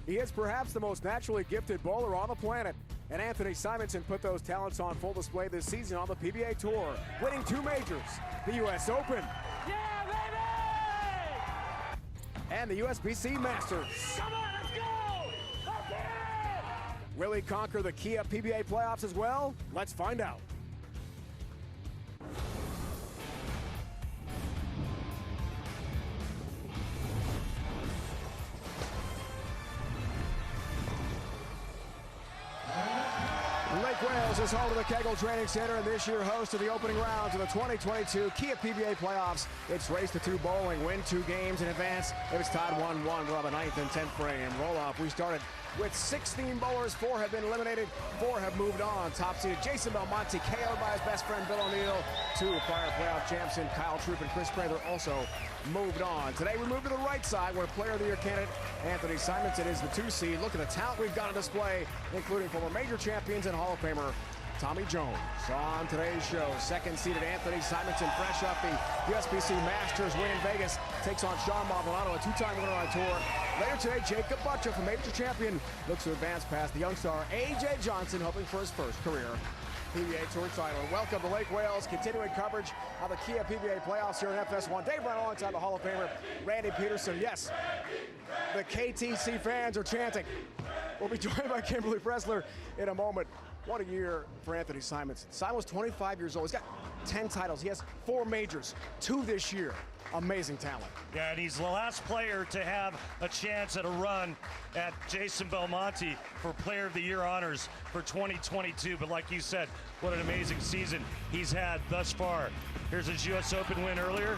He is perhaps the most naturally gifted bowler on the planet. And Anthony Simonson put those talents on full display this season on the PBA Tour, winning 2 majors, the US Open. Yeah, baby! And the USBC Masters. Come on, let's go! Let's hit it! Will he conquer the Kia PBA playoffs as well? Let's find out. Lake Wales is home to the Kegel Training Center and this year host of the opening rounds of the 2022 Kia PBA playoffs. It's race to 2 bowling, win 2 games in advance. If it's tied 1-1, we'll have a 9th and 10th frame roll-off. We started with 16 bowlers, 4 have been eliminated, 4 have moved on. Top seeded Jason Belmonte, KO'd by his best friend Bill O'Neill. 2 prior playoff champs in Kyle Troop and Chris Prather also moved on. Today we move to the right side where Player of the Year candidate Anthony Simonson is the 2 seed. Look at the talent we've got on display, including former major champions and Hall of Famer Tommy Jones. On today's show, 2nd seeded Anthony Simonson, fresh off the USBC Masters win in Vegas, takes on Sean Maldonado, a 2-time winner on tour. Later today, Jacob Butcher, from major champion, looks to advance past the young star A.J. Johnson, hoping for his first career PBA Tour title. Welcome to Lake Wales, continuing coverage of the Kia PBA playoffs here in FS1. Dave Brown alongside the Hall of Famer Randy Peterson. Yes, the KTC fans are chanting. We'll be joined by Kimberly Pressler in a moment. What a year for Anthony Simonson. Simon was 25 years old. He's got 10 titles. He has 4 majors, 2 this year. Amazing talent. Yeah, and he's the last player to have a chance at a run at Jason Belmonte for Player of the Year honors for 2022. But like you said, what an amazing season he's had thus far. Here's his US Open win earlier.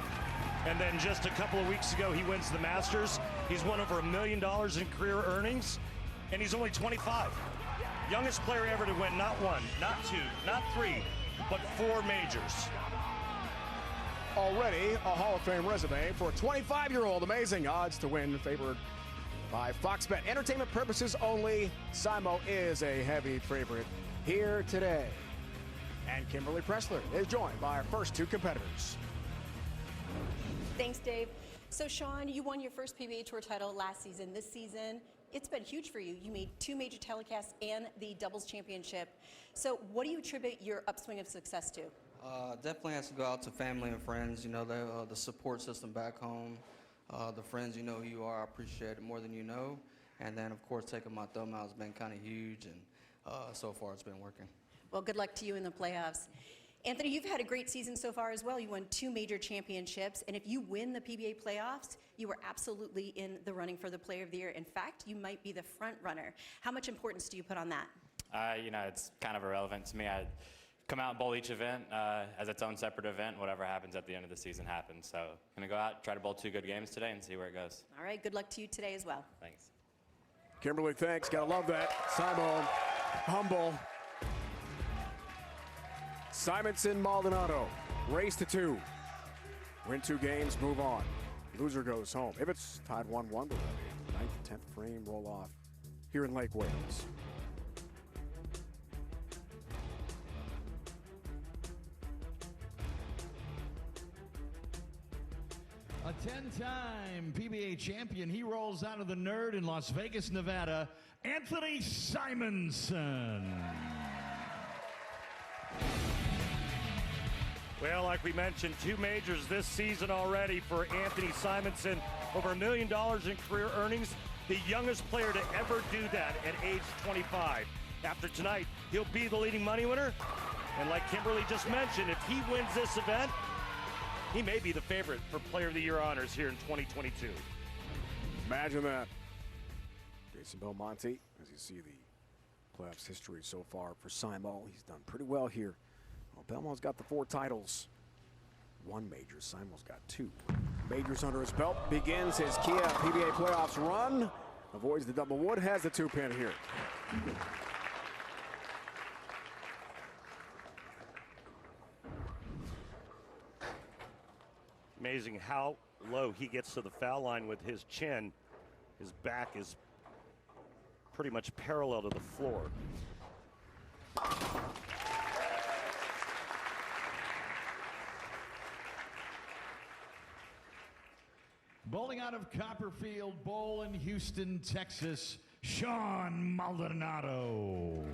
And then just a couple of weeks ago, he wins the Masters. He's won over $1 million in career earnings, and he's only 25. Youngest player ever to win not 1, not 2, not 3, but 4 majors. Already a Hall of Fame resume for a 25-year-old. Amazing odds to win, favored by Fox Bet. Entertainment purposes only. Simo is a heavy favorite here today. And Kimberly Pressler is joined by our first 2 competitors. Thanks, Dave. So, Sean, you won your first PBA Tour title last season. This season, it's been huge for you. You made 2 major telecasts and the doubles championship. So what do you attribute your upswing of success to? Definitely has to go out to family and friends, you know, the support system back home, the friends you know who you are, I appreciate it more than you know. And then, of course, taking my thumb out has been kind of huge, and so far it's been working. Well, good luck to you in the playoffs. Anthony, you've had a great season so far as well. You won 2 major championships, and if you win the PBA playoffs, you are absolutely in the running for the Player of the Year. In fact, you might be the front runner. How much importance do you put on that? You know, it's kind of irrelevant to me. I come out and bowl each event as its own separate event. Whatever happens at the end of the season happens. So I'm going to go out, try to bowl 2 good games today and see where it goes. All right, good luck to you today as well. Thanks. Kimberly, thanks. Gotta love that. Simon, humble. Simonson, Maldonado, race to 2. Win 2 games, move on. Loser goes home. If it's tied 1-1, we'll have a 9th, 10th frame roll off here in Lake Wales. A 10-time PBA champion, he rolls out of the Nerd in Las Vegas, Nevada, Anthony Simonson. Well, like we mentioned, 2 majors this season already for Anthony Simonson. Over $1 million in career earnings. The youngest player to ever do that at age 25. After tonight, he'll be the leading money winner. And like Kimberly just mentioned, if he wins this event, he may be the favorite for Player of the Year honors here in 2022. Imagine that. Jason Belmonte, as you see the playoffs history so far for Simo, he's done pretty well here. Well, Belmont's got the 4 titles. 1 major. Simo's got 2 majors under his belt. Begins his Kia PBA playoffs run. Avoids the double wood. Has the 2-pin here. Amazing how low he gets to the foul line with his chin. His back is pretty much parallel to the floor. Bowling out of Copperfield Bowl in Houston, Texas, Sean Maldonado.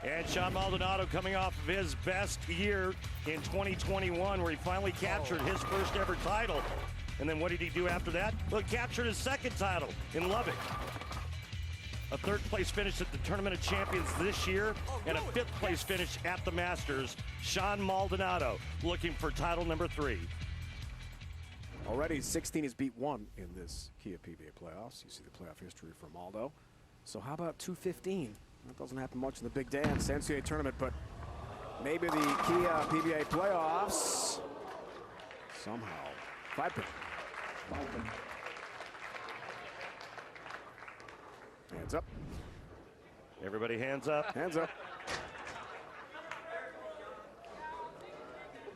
And Sean Maldonado coming off of his best year in 2021, where he finally captured his first ever title. And then what did he do after that? Well, he captured his second title in Lubbock. A third place finish at the Tournament of Champions this year, and a fifth place finish at the Masters. Sean Maldonado looking for title number 3. Already 16 has beat 1 in this Kia PBA playoffs. You see the playoff history for Maldo. So how about 215? That doesn't happen much in the Big Dance NCAA tournament, but maybe the Kia PBA playoffs somehow. 5-pin. Hands up. Everybody hands up. Hands up.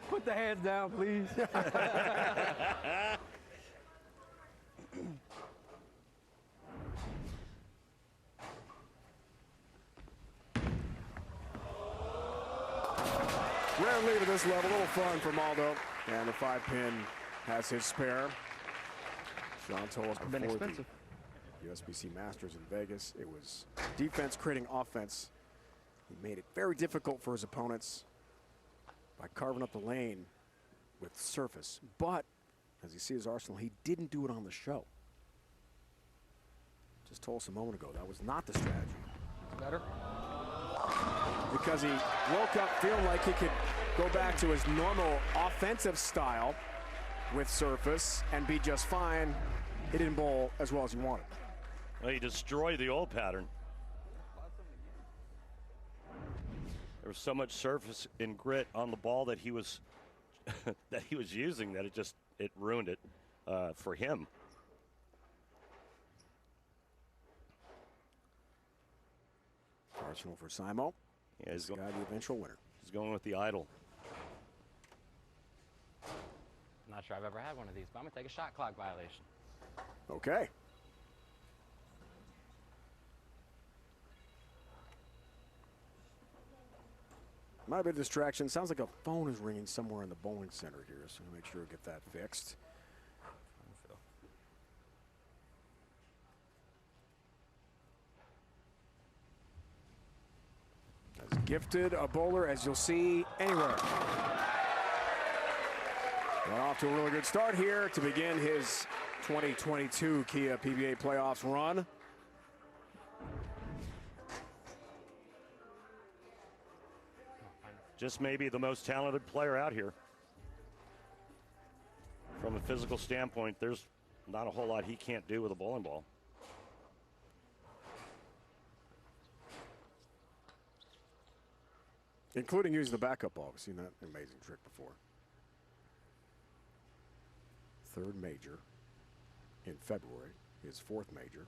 Put the hands down, please. Rare lead at this level. A little fun for Maldo. And the 5-pin has his spare. Sean told us before the USBC Masters in Vegas, it was defense creating offense. He made it very difficult for his opponents by carving up the lane with surface. But, as you see his arsenal, he didn't do it on the show. Just told us a moment ago, that was not the strategy. Better. Because he woke up feeling like he could go back to his normal offensive style with surface and be just fine. He didn't bowl as well as he wanted. Well, he destroyed the old pattern. There was so much surface and grit on the ball that he was using that it ruined it for him. Arsenal for Simo. Yeah, he's the eventual winner. He's going with the idol. I'm not sure I've ever had one of these, but I'm gonna take a shot clock violation. Okay. Might be a distraction. Sounds like a phone is ringing somewhere in the bowling center here, so make sure to get that fixed. As gifted a bowler as you'll see anywhere. Got off to a really good start here to begin his 2022 Kia PBA playoffs run. Just maybe the most talented player out here. From a physical standpoint, there's not a whole lot he can't do with a bowling ball. Including using the backup ball. We've seen that amazing trick before. Third major in February, his fourth major.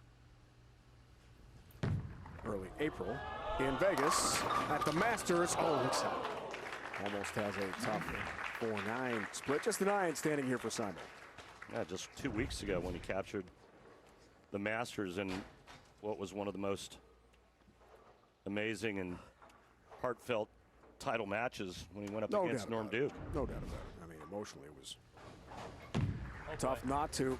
Early April in Vegas at the Masters. Oh, looks like almost has a tough 4-9 split. Just a 9 standing here for Simon. Yeah, just 2 weeks ago when he captured the Masters in what was one of the most amazing and heartfelt title matches when he went up against Norm Duke. No doubt about it. I mean, emotionally, it was tough not to.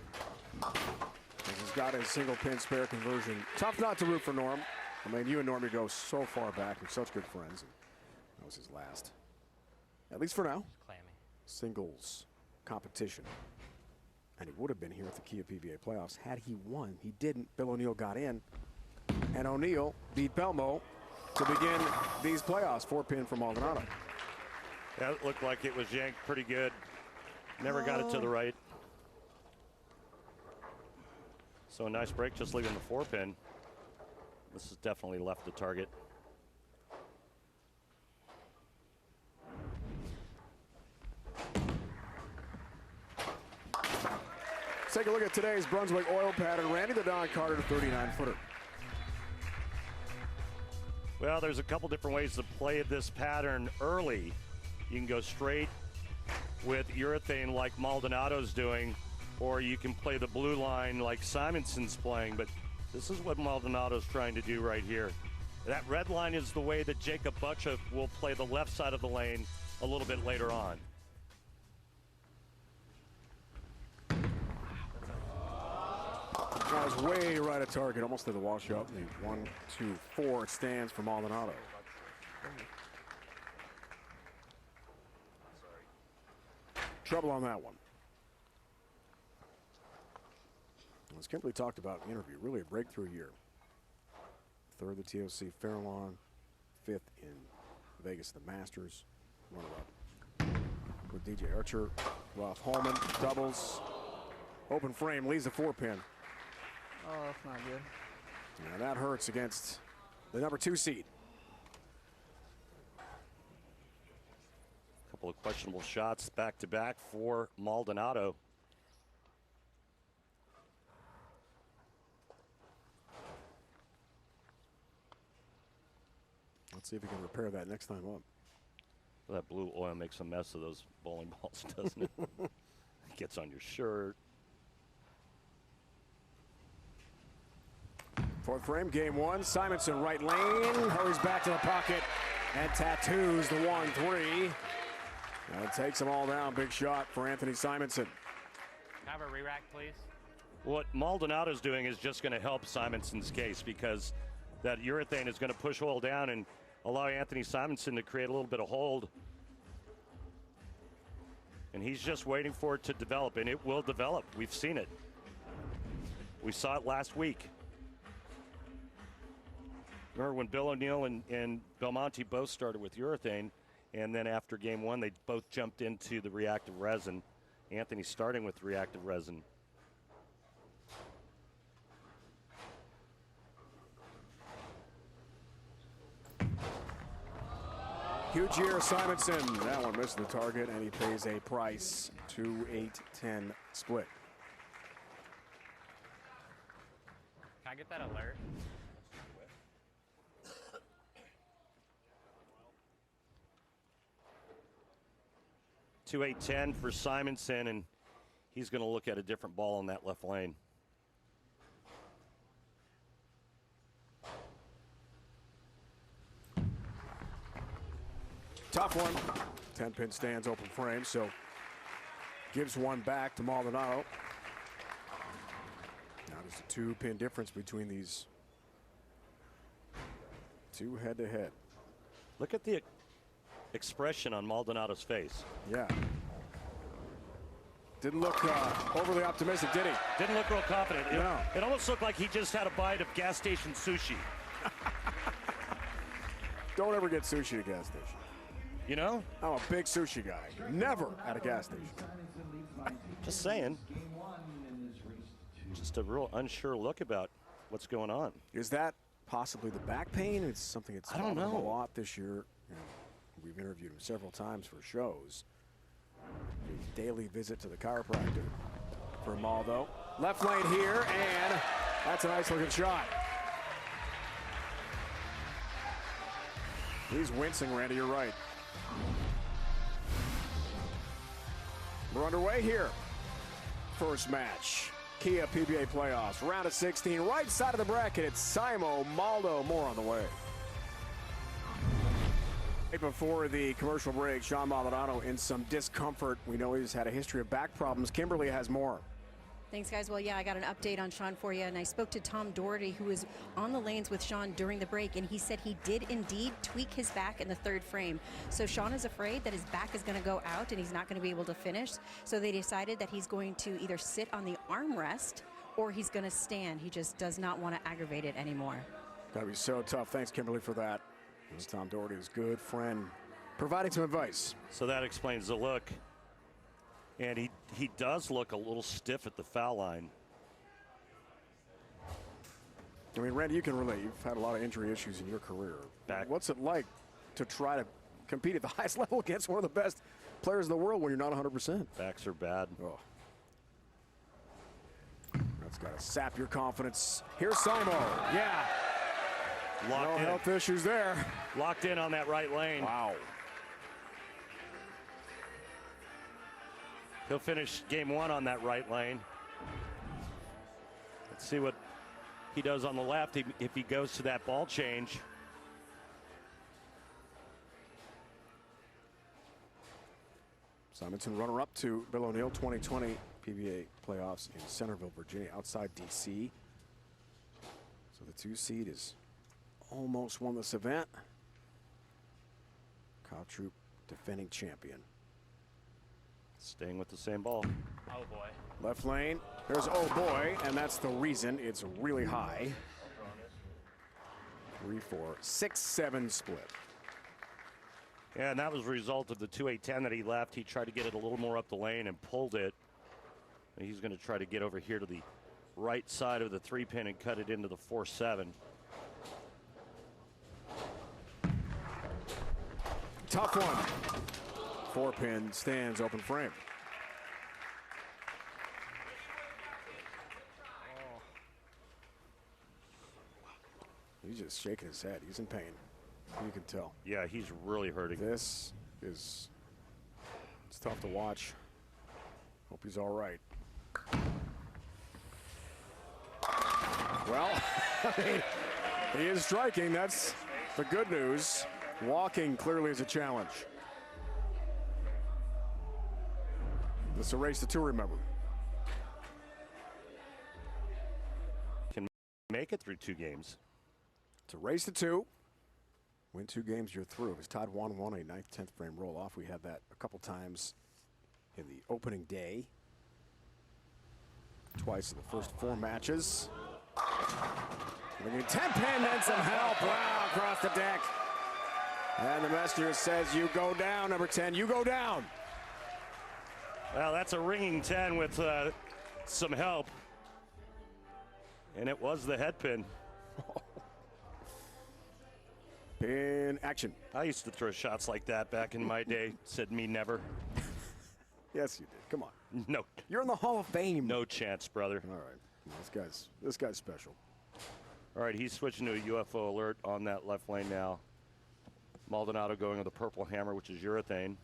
He's got a single pin spare conversion. Tough not to root for Norm. I mean, you and Norm go so far back. You're such good friends. And that was his last, at least for now, singles competition. And he would have been here at the Kia PBA playoffs had he won. He didn't. Bill O'Neill got in. And O'Neill beat Belmo to begin these playoffs. 4-pin for Maldonado. Yeah, it looked like it was yanked pretty good. Never got it to the right. So a nice break, just leaving the 4-pin. This has definitely left the target. Let's take a look at today's Brunswick oil pattern. Randy the Don Carter, 39-footer. Well, there's a couple different ways to play this pattern early. You can go straight with urethane like Maldonado's doing, or you can play the blue line like Simonson's playing, but this is what Maldonado's trying to do right here. That red line is the way that Jacob Butcher will play the left side of the lane a little bit later on. Now was way right at target. Almost did the wall shot. 1, 2, 4. It stands for Maldonado. Trouble on that one. As Kimberly talked about in the interview, really a breakthrough year. 3rd the TOC Fairlawn, 5th in Vegas the Masters. Runner-up with DJ Archer. Ralph Holman doubles. Open frame leaves the 4-pin. Oh, that's not good. And that hurts against the number 2 seed. A couple of questionable shots back-to-back for Maldonado. Let's see if we can repair that next time up. That blue oil makes a mess of those bowling balls, doesn't it? It gets on your shirt. 4th frame, game 1. Simonson right lane, hurries back to the pocket and tattoos the 1-3. And it takes them all down. Big shot for Anthony Simonson. Can I have a re-rack, please? What Maldonado's doing is just going to help Simonson's case, because that urethane is going to push oil down and allow Anthony Simonson to create a little bit of hold. And he's just waiting for it to develop, and it will develop. We've seen it. We saw it last week. Remember when Bill O'Neill and Belmonte both started with urethane, and then after game 1, they both jumped into the reactive resin. Anthony starting with reactive resin. Huge year, Simonson. That one missed the target, and he pays a price. 2-8-10 split. Can I get that alert? Two 8-10 for Simonson, and he's going to look at a different ball in that left lane. Tough one. 10-pin stands, open frame, so gives one back to Maldonado. Now just a 2-pin difference between these two head-to-head. Look at the expression on Maldonado's face. Yeah. Didn't look overly optimistic, did he? Didn't look real confident. No. It almost looked like he just had a bite of gas station sushi. Don't ever get sushi at a gas station. You know? I'm a big sushi guy. Never at a gas station. Just saying. Just a real unsure look about what's going on. Is that possibly the back pain? It's something that's I don't bothered him know. a lot this year. And we've interviewed him several times for shows. A daily visit to the chiropractor for Maldo. Left lane here, and that's a nice looking shot. He's wincing, Randy, you're right. We're underway here. First match, Kia PBA playoffs, round of 16, right side of the bracket. It's Simo Maldo. More on the way. Right before the commercial break, Sean Maldonado in some discomfort. We know he's had a history of back problems. Kimberly has more. Thanks, guys. Well, yeah, I got an update on Sean for you, and I spoke to Tom Doherty, who was on the lanes with Sean during the break, and he said he did indeed tweak his back in the 3rd frame. So Sean is afraid that his back is going to go out and he's not going to be able to finish. So they decided that he's going to either sit on the armrest or he's going to stand. He just does not want to aggravate it anymore. That'd be so tough. Thanks, Kimberly, for that. This is Tom Doherty's good friend providing some advice. So that explains the look. And he does look a little stiff at the foul line. I mean, Randy, you can relate. You've had a lot of injury issues in your career. Back. What's it like to try to compete at the highest level against one of the best players in the world when you're not 100%? Backs are bad. Oh. That's got to sap your confidence. Here's Simo. Yeah. Locked No in. health issues there. Locked in on that right lane. Wow. He'll finish game 1 on that right lane. Let's see what he does on the left if he goes to that ball change. Simonson runner-up to Bill O'Neill 2020 PBA playoffs in Centerville, Virginia, outside D.C. 2 seed has almost won this event. Kyle Troop, defending champion. Staying with the same ball. Oh boy. Left lane, there's oh boy, and that's the reason it's really high. 3-4, 6-7 split. Yeah, and that was a result of the 2-8-10 that he left. He tried to get it a little more up the lane and pulled it. And he's going to try to get over here to the right side of the 3-pin and cut it into the 4-7. Tough one. 4-pin stands open frame. He's just shaking his head. He's in pain. You can tell. Yeah, he's really hurting. This is, it's tough to watch. Hope he's all right. Well, I mean, he is striking. That's the good news. Walking clearly is a challenge. This is a race to 2, remember. Can make it through 2 games. It's a race to 2. Win 2 games, you're through. It was Todd 1-1, a 9th, 10th frame roll off. We had that a couple times in the opening day. Twice in the first 4 matches. 10-pin and some help. Wow, across the deck. And the messenger says, you go down, number 10, you go down. Well, that's a ringing 10 with some help. And it was the head pin. Pin action. I used to throw shots like that back in my day. Said me never. Yes, you did. Come on. No. You're in the Hall of Fame. No chance, brother. All right. This guy's special. All right, he's switching to a UFO alert on that left lane now. Maldonado going with the purple hammer, which is urethane.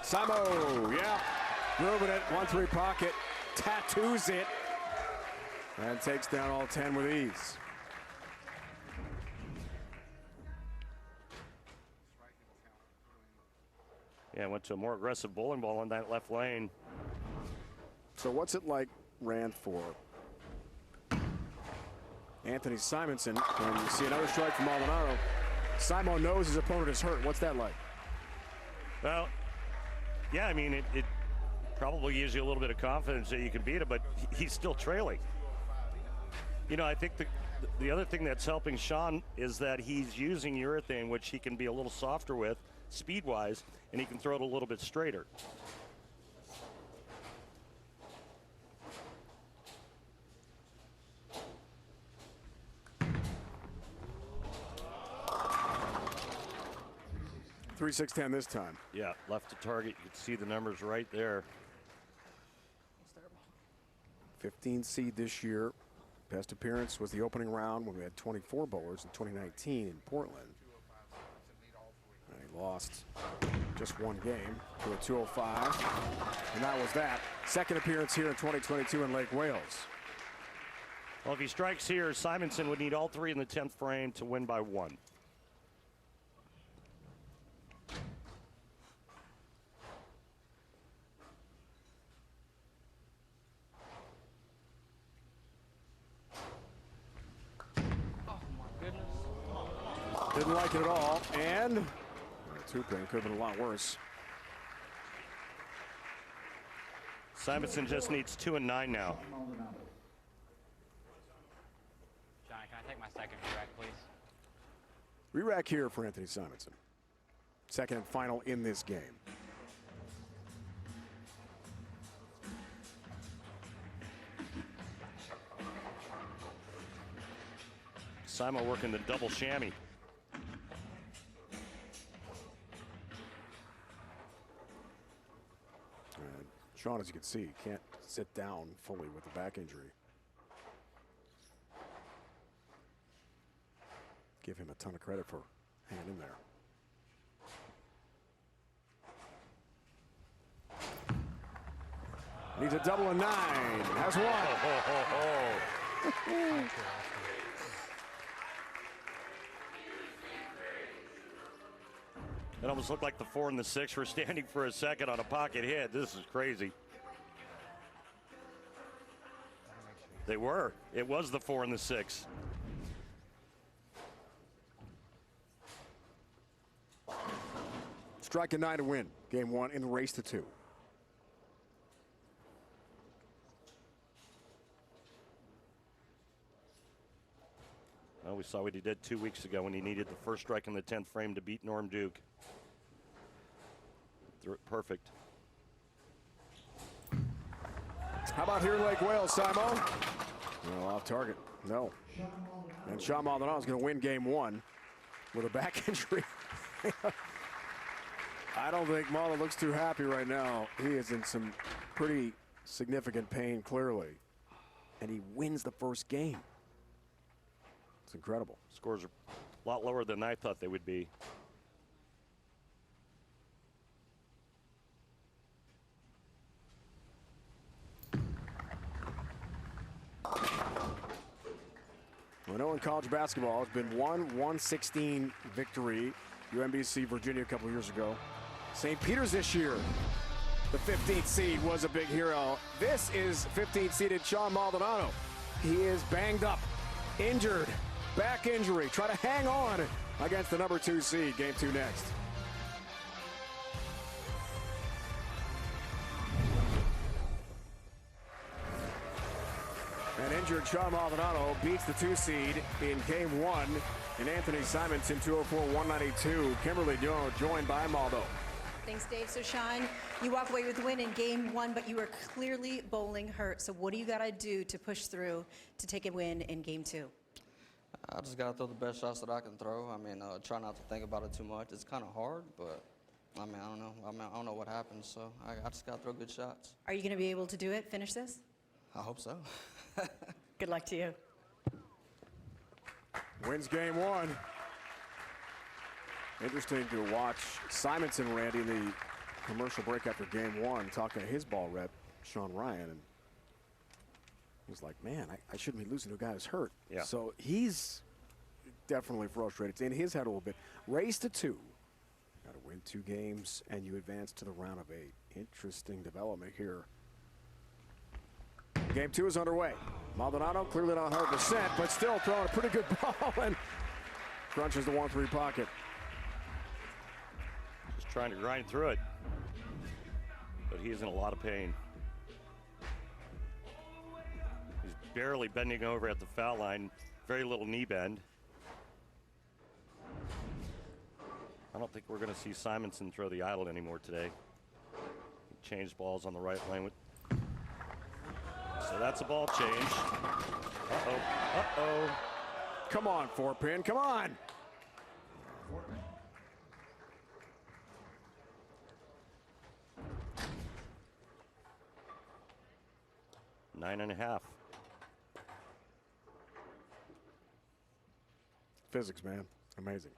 Simo, yeah. Moving it, 1-3 pocket. Tattoos it. And takes down all 10 with ease. Yeah, went to a more aggressive bowling ball in that left lane. So what's it like, Rand, for Anthony Simonson when you see another strike from Maldonado? Simo knows his opponent is hurt. What's that like? Well, yeah, I mean, it probably gives you a little bit of confidence that you can beat it, but he's still trailing. You know, I think the other thing that's helping Sean is that he's using urethane, which he can be a little softer with, speed-wise, and he can throw it a little bit straighter. Three 6-10 this time. Yeah, left to target. You can see the numbers right there. 15 seed this year. Best appearance was the opening round when we had 24 bowlers in 2019 in Portland. And he lost just 1 game to a 205. And that was that. Second appearance here in 2022 in Lake Wales. Well, if he strikes here, Simonson would need all 3 in the 10th frame to win by 1. Didn't like it at all, and 2-pin could have been a lot worse. Simonson just needs 2 and 9 now. Johnny, can I take my second re-rack, please? Re-rack here for Anthony Simonson. Second and final in this game. Simo working the double chamois. Sean, as you can see, can't sit down fully with the back injury. Give him a ton of credit for hanging in there. Needs a double and 9. Has one. It almost looked like the 4 and the 6 were standing for a second on a pocket hit. This is crazy. They were. It was the 4 and the 6. Strike a 9 to win game 1 in the race to 2. Well, we saw what he did 2 weeks ago when he needed the first strike in the 10th frame to beat Norm Duke. Threw it perfect. How about here in Lake Wales, Simo? No, off target. No. And Sean Maldonado is going to win game 1 with a back injury. I don't think Maldonado looks too happy right now. He is in some pretty significant pain, clearly. And he wins the first game. It's incredible. Scores are a lot lower than I thought they would be. I know in college basketball, it's been 1-116 victory. USBC Virginia a couple years ago. St. Peter's this year. The 15th seed was a big hero. This is 15th seeded Sean Maldonado. He is banged up, injured, back injury. Try to hang on against the number 2 seed. Game 2 next. An injured Sean Maldonado beats the 2 seed in game 1. And Anthony Simonson, 204-192. Kimberly joined by Maldo. Thanks, Dave. So, Sean, you walk away with the win in game 1, but you were clearly bowling hurt. So what do you got to do to push through to take a win in game 2? I just got to throw the best shots that I can throw. I mean, try not to think about it too much. It's kind of hard, but I mean, I don't know. I don't know what happens, so I just got to throw good shots. Are you going to be able to do it, finish this? I hope so. Good luck to you. Wins game 1. Interesting to watch Simonson, Randy, in the commercial break after game 1, talking to his ball rep, Sean Ryan, and he's like, man, I shouldn't be losing to a guy who's hurt. Yeah. So he's definitely frustrated. It's in his head a little bit. Race to 2. Got to win 2 games, and you advance to the round of 8. Interesting development here. Game 2 is underway. Maldonado clearly not 100%, but still throwing a pretty good ball and crunches the 1-3 pocket. Just trying to grind through it, but he's in a lot of pain. He's barely bending over at the foul line, very little knee bend. I don't think we're going to see Simonson throw the idle anymore today. He changed balls on the right lane with. So that's a ball change. Uh-oh. Uh-oh. Come on, 4-pin. Come on. Nine and a half. Physics, man. Amazing.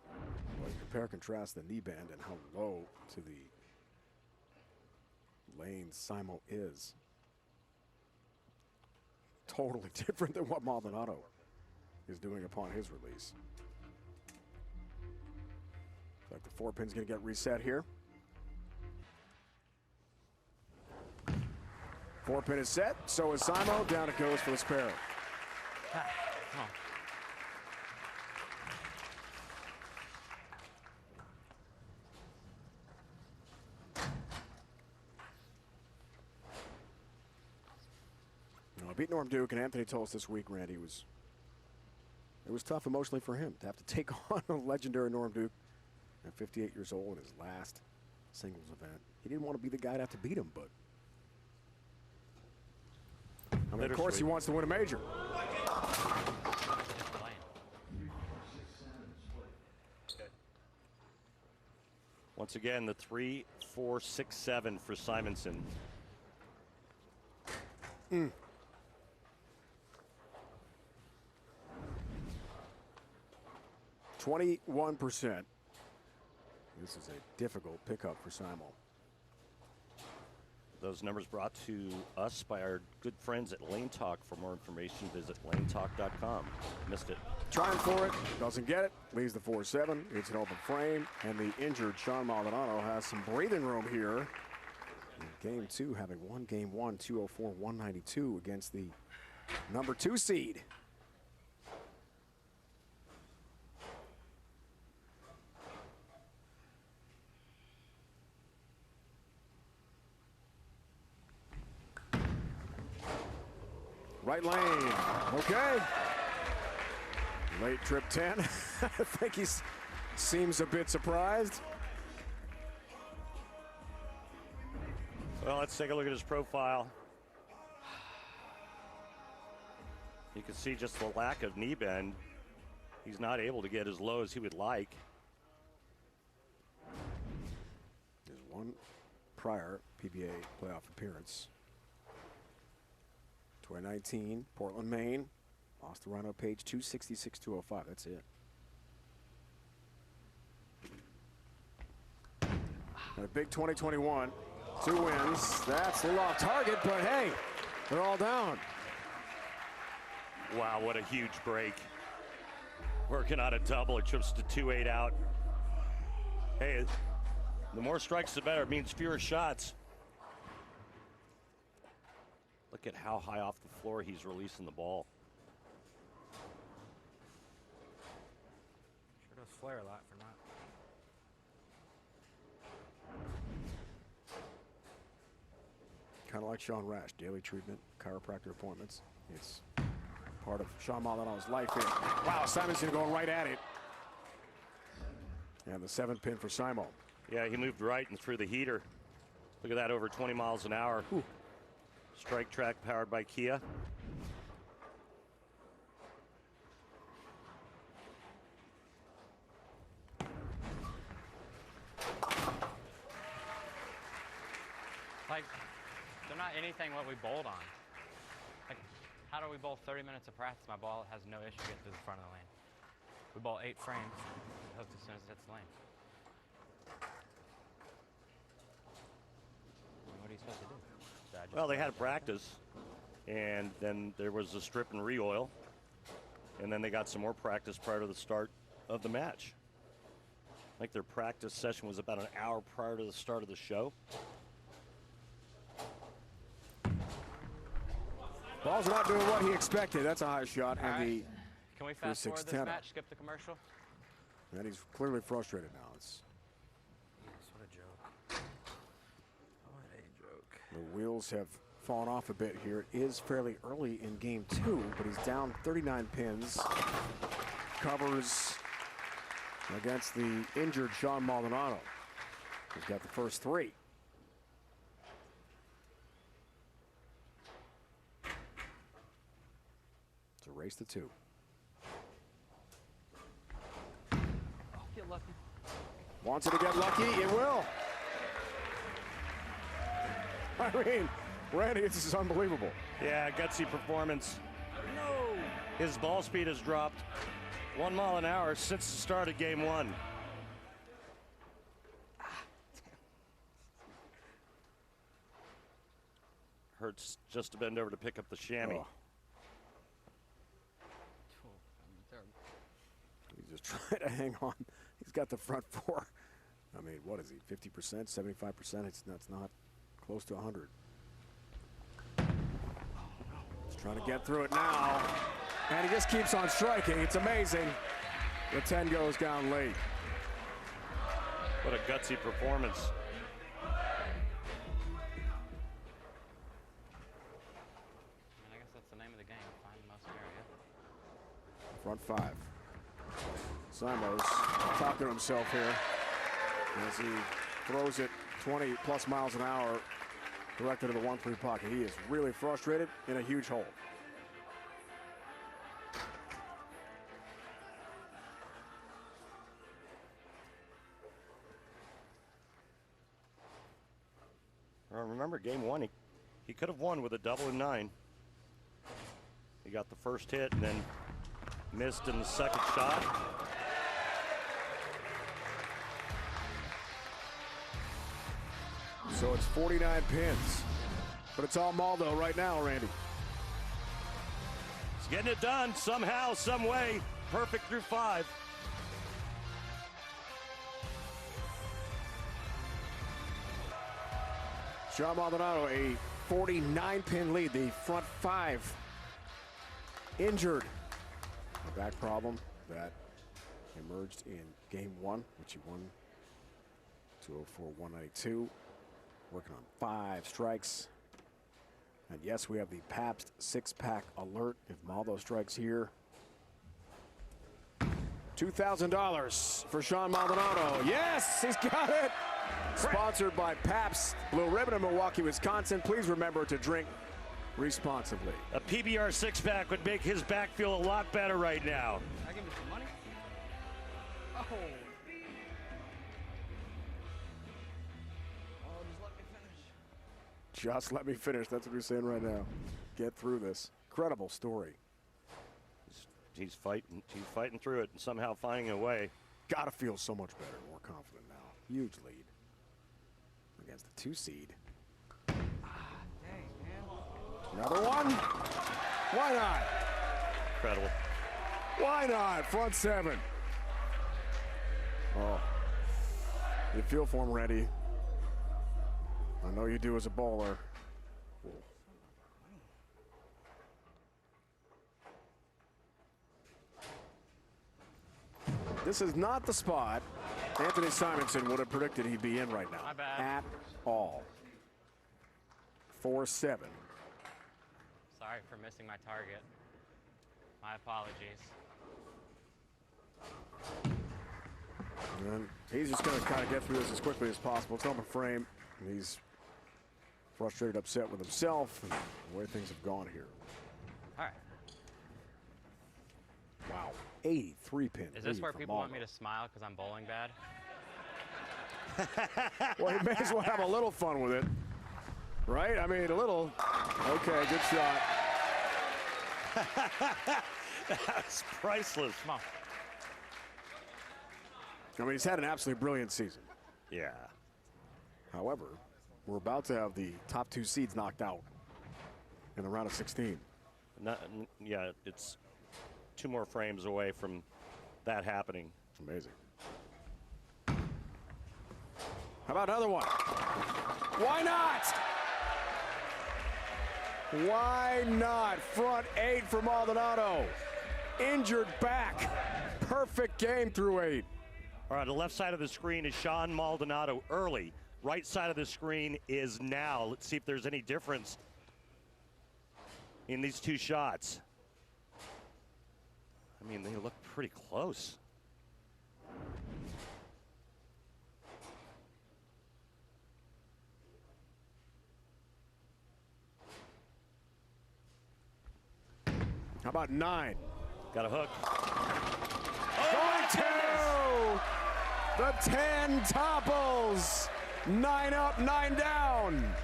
Well, you compare and contrast the knee bend and how low to the lane Simo is. Totally different than what Maldonado is doing upon his release. Looks like the 4-pin's going to get reset here. 4-pin is set. So is Simo. Down it goes for the spare. Beat Norm Duke, and Anthony told us this week, Randy, it was tough emotionally for him to have to take on a legendary Norm Duke at 58 years old in his last singles event. He didn't want to be the guy to have to beat him, but I mean, of course he wants to win a major. Once again, the 3, 4, 6, 7 for Simonson. 21%. This is a difficult pickup for Simo. Those numbers brought to us by our good friends at Lane Talk. For more information, visit lanetalk.com. Missed it. Trying for it, doesn't get it, leaves the 4-7. It's an open frame, and the injured Sean Maldonado has some breathing room here in Game 2 having won Game 1, 204-192 against the number 2 seed. Right lane, okay. Late trip 10. I think he seems a bit surprised. Well, let's take a look at his profile. You can see just the lack of knee bend. He's not able to get as low as he would like. There's one prior PBA playoff appearance. 2019, Portland, Maine. Lost to Rhino Page 266-205. That's it. And a big 2021. 2 wins. That's a little off target, but hey, they're all down. Wow, what a huge break. Working on a double. It trips to 2-8 out. Hey, the more strikes, the better. It means fewer shots. Look at how high off the floor he's releasing the ball. Sure does flare a lot for not. Kind of like Sean Rash, daily treatment, chiropractor appointments. It's part of Sean Maldonado's life here. Wow, Simonson going right at it. And the 7th pin for Simo. Yeah, he moved right and through the heater. Look at that, over 20 miles an hour. Ooh. Strike track powered by Kia. Like, they're not anything what we bowled on. Like, how do we bowl 30 minutes of practice? My ball has no issue getting to the front of the lane. We bowl 8 frames, hooked as soon as it hits the lane. What are you supposed to do? Well, they had practice, and then there was a strip and re-oil, and then they got some more practice prior to the start of the match. I think their practice session was about an hour prior to the start of the show. Ball's not doing what he expected. That's a high shot. All And right. Can we fast forward this 6-10. match, skip the commercial? And he's clearly frustrated now. It's What a joke. What a joke. the wheels have fallen off a bit here. It is fairly early in game 2, but he's down 39 pins. Covers against the injured Sean Maldonado. He's got the first 3. It's a race to 2. Oh, get lucky. Wants it to get lucky, it will. I mean, Randy, this is unbelievable. Yeah, gutsy performance. No! His ball speed has dropped 1 mile an hour since the start of game 1. Hurts just to bend over to pick up the chamois. Oh. He's just trying to hang on. He's got the front 4. I mean, what is he, 50%, 75%? It's not close to 100. He's trying to get through it now. And he just keeps on striking. It's amazing. The 10 goes down late. What a gutsy performance. I guess that's the name of the game. Find the most area. Front 5. Simo's talking to himself here as he throws it 20 plus miles an hour directed to the 1-3 pocket. He is really frustrated in a huge hole. Remember game 1, he could have won with a double and 9. He got the first hit and then missed in the second shot. So it's 49 pins, but it's all Maldo right now, Randy. He's getting it done somehow, some way. Perfect through 5. Sean Maldonado, a 49-pin lead. The front five injured. A back problem that emerged in game one, which he won 204-192. Working on 5 strikes. And yes, we have the Pabst 6-pack alert. If Maldo strikes here, $2,000 for Sean Maldonado. Yes, he's got it. Sponsored by Pabst Blue Ribbon of Milwaukee, Wisconsin. Please remember to drink responsibly. A PBR 6-pack would make his back feel a lot better right now. Can I give me some money? Oh. Just let me finish. That's what we're saying right now. Get through this. Incredible story. He's fighting through it and somehow finding a way. Gotta feel so much better, more confident now. Huge lead against the 2 seed. Dang, man. Another one. Why not? Incredible. Why not? Front 7. Oh, you feel for him, Randy. I know you do as a bowler. This is not the spot Anthony Simonson would have predicted he'd be in right now. My bad. At all. 4-7. Sorry for missing my target. My apologies. And he's just going to kind of get through this as quickly as possible. It's on the frame. And he's frustrated, upset with himself and the way things have gone here. All right. Wow. 83 pin. Is this where people want me to smile because I'm bowling bad? Well, you may as well have a little fun with it. Right? I mean, a little. Okay, good shot. That's priceless. Come on. I mean, he's had an absolutely brilliant season. Yeah. However, we're about to have the top 2 seeds knocked out in the round of 16. Yeah, it's 2 more frames away from that happening. It's amazing. How about another one? Why not? Why not? Front 8 for Maldonado. Injured back. Perfect game through 8. All right, the left side of the screen is Sean Maldonado early. Right side of the screen is now. Let's see if there's any difference in these 2 shots. I mean, they look pretty close. How about 9? Got a hook. Going to the 10 topples. 9 up, 9 down.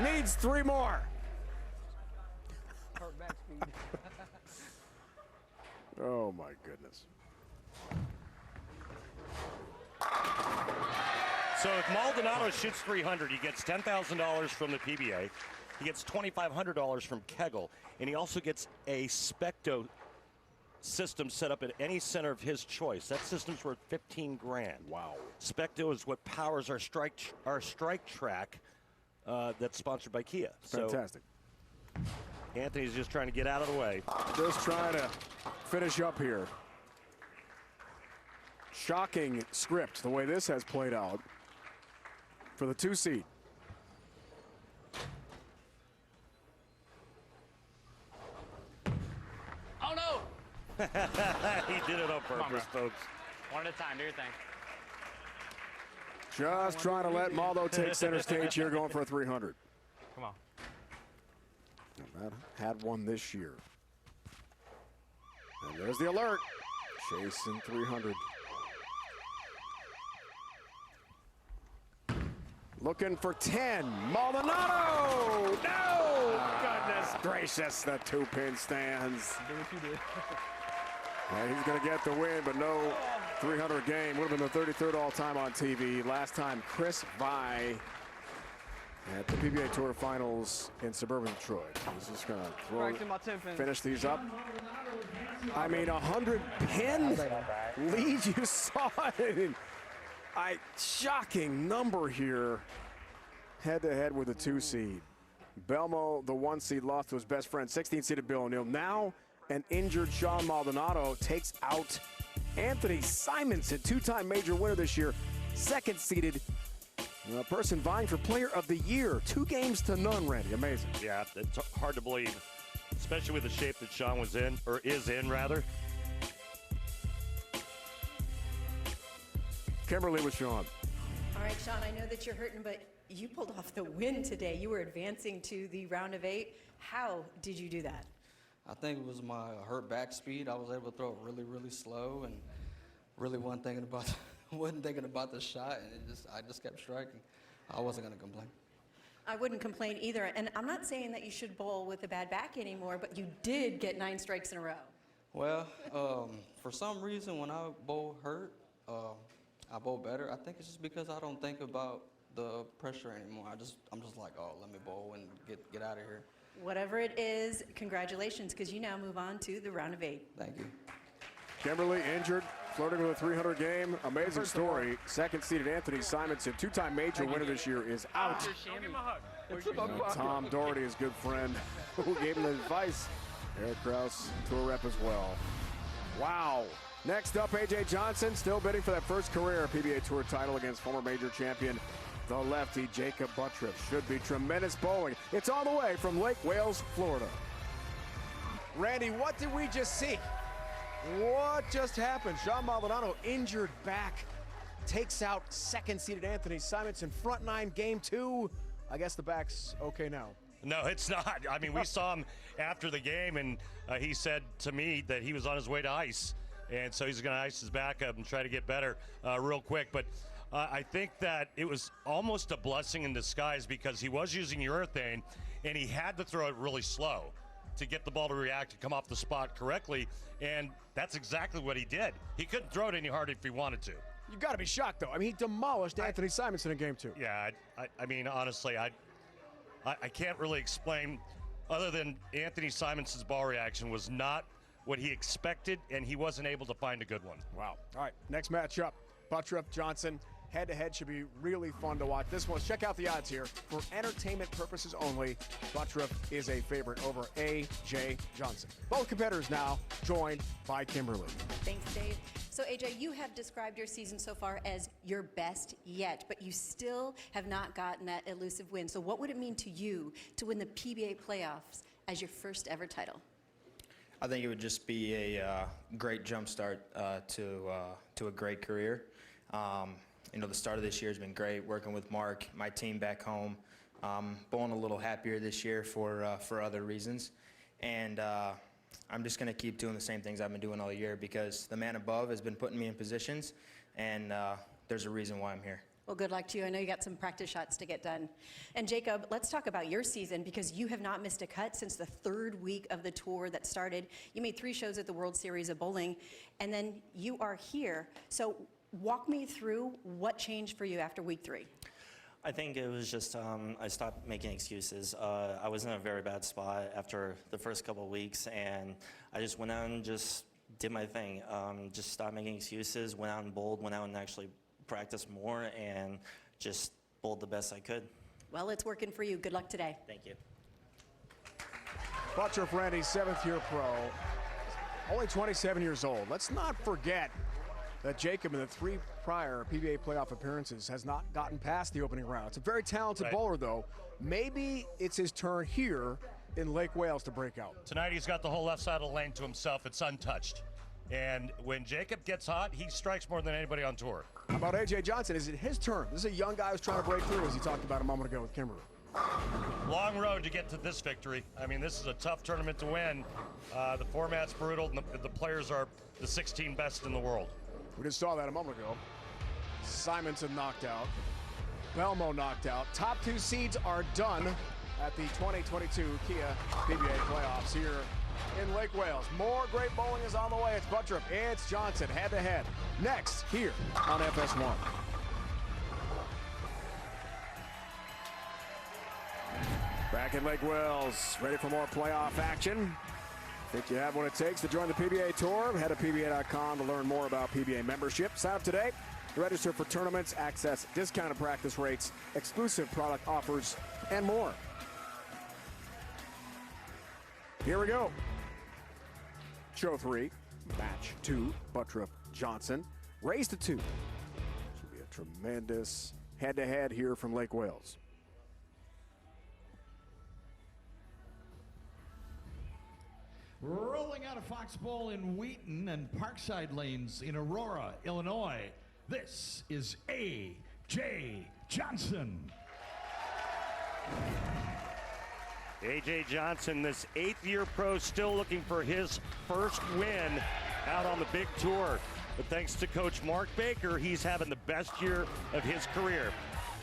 Needs 3 more. Hurt back speed. Oh my goodness. So if Maldonado shoots 300, he gets $10,000 from the PBA. He gets $2,500 from Kegel, and he also gets a Specto system set up at any center of his choice. That system's worth $15 grand. Wow. Specto is what powers our strike track that's sponsored by Kia. Fantastic. So Anthony's just trying to get out of the way. Just trying to finish up here. Shocking script, the way this has played out for the 2 seed. Oh, no! He did it on purpose, folks. One at a time. Do your thing. Just trying to let Maldo take center stage here, going for a 300. Come on. And that had one this year. And there's the alert. Chasing 300. Looking for 10. Maldonado! No! Goodness gracious, the 2-pin stands. Do what you did. And he's going to get the win, but no 300 game. Would have been the 33rd all-time on TV. Last time, Chris Vi at the PBA Tour Finals in suburban Detroit. He's just going to throw, Back to my 10 pin. finish these up. I mean, 100 pin lead, you saw it. Shocking number here. head-to-head with the 2 seed. Belmo, the 1 seed, lost to his best friend, 16-seeded Bill O'Neill. Now an injured Sean Maldonado takes out Anthony Simonson, 2-time major winner this year, 2nd-seeded person vying for player of the year. 2 games to none, Randy. Amazing. Yeah, it's hard to believe, especially with the shape that Sean was in, or is in, rather. Kimberly with Sean. All right, Sean, I know that you're hurting, but you pulled off the win today. You were advancing to the round of 8. How did you do that? I think it was my hurt back speed. I was able to throw it really, really slow, and really wasn't thinking about the shot, and I just kept striking. I wasn't going to complain. I wouldn't complain either, and I'm not saying that you should bowl with a bad back anymore, but you did get 9 strikes in a row. Well, for some reason, when I bowl hurt, I bowl better. I think it's just because I don't think about the pressure anymore. I'm just like, oh, let me bowl and get out of here. Whatever it is, congratulations, because you now move on to the round of 8. Thank you. Kimberly injured, flirting with a 300 game. Amazing story. 2nd-seeded Anthony Simonson, 2-time major winner this year, is out. Give him a hug. Tom Doherty, his good friend, who gave him the advice. Eric Krause, tour rep as well. Wow. Next up, A.J. Johnson, still bidding for that first career PBA Tour title against former major champion, the lefty Jacob Buttriff. Should be tremendous bowling. It's on the way from Lake Wales, Florida. Randy, what did we just see? What just happened? Sean Maldonado, injured back, takes out 2nd-seeded Anthony Simonson. Front 9, game 2. I guess the back's okay now. No, it's not. I mean, we saw him after the game, and he said to me that he was on his way to ice. And so he's going to ice his back up and try to get better real quick. But I think that it was almost a blessing in disguise because he was using urethane, and he had to throw it really slow to get the ball to react and come off the spot correctly. And that's exactly what he did. He couldn't throw it any harder if he wanted to. You got to be shocked, though. I mean, he demolished Anthony Simonson in game 2. Yeah, I mean, honestly, I can't really explain, other than Anthony Simonson's ball reaction was not what he expected, and he wasn't able to find a good one. Wow. All right, next matchup, Buttriff, Johnson. Head-to-head should be really fun to watch. This one, check out the odds here. For entertainment purposes only, Buttriff is a favorite over A.J. Johnson. Both competitors now joined by Kimberly. Thanks, Dave. So, AJ, you have described your season so far as your best yet, but you still have not gotten that elusive win. So what would it mean to you to win the PBA playoffs as your first ever title? I think it would just be a great jump start to a great career. You know, the start of this year has been great, working with Mark, my team back home. Bowling a little happier this year for other reasons. And I'm just going to keep doing the same things I've been doing all year because the man above has been putting me in positions, and there's a reason why I'm here. Well, good luck to you. I know you got some practice shots to get done. And Jacob, let's talk about your season because you have not missed a cut since the 3rd week of the tour that started. You made 3 shows at the World Series of Bowling, and then you are here. So walk me through what changed for you after week 3. I think it was just I stopped making excuses. I was in a very bad spot after the first couple of weeks, and I just went out and just did my thing. Just stopped making excuses, went out and bowled, went out and actually practiced more, and just bowled the best I could. Well, it's working for you. Good luck today. Thank you. Buttriff, Randy, 7th-year pro, only 27 years old. Let's not forget that Jacob in the 3 prior PBA playoff appearances has not gotten past the opening round. It's a very talented bowler, though. Maybe it's his turn here in Lake Wales to break out. Tonight he's got the whole left side of the lane to himself. It's untouched. And when Jacob gets hot, he strikes more than anybody on tour. How about A.J. Johnson? Is it his turn? This is a young guy who's trying to break through, as he talked about a moment ago with Kimberly. Long road to get to this victory. I mean, this is a tough tournament to win. The format's brutal, and the players are the 16 best in the world. We just saw that a moment ago. Simonson knocked out. Belmo knocked out. Top 2 seeds are done at the 2022 Kia PBA playoffs here in Lake Wales. More great bowling is on the way. It's Buttriff, it's Johnson, head-to-head. Next, here on FS1. Back in Lake Wales, ready for more playoff action. Think you have what it takes to join the PBA Tour? Head to PBA.com to learn more about PBA membership. Sign up today. Register for tournaments, access discounted practice rates, exclusive product offers, and more. Here we go. Show 3, match 2, Buttriff Johnson. Race to 2. Should be a tremendous head-to-head here from Lake Wales. Rolling out of Fox Bowl in Wheaton and Parkside Lanes in Aurora, Illinois, this is A.J. Johnson. A.J. Johnson, this 8th-year pro, still looking for his first win out on the big tour. But thanks to Coach Mark Baker, he's having the best year of his career.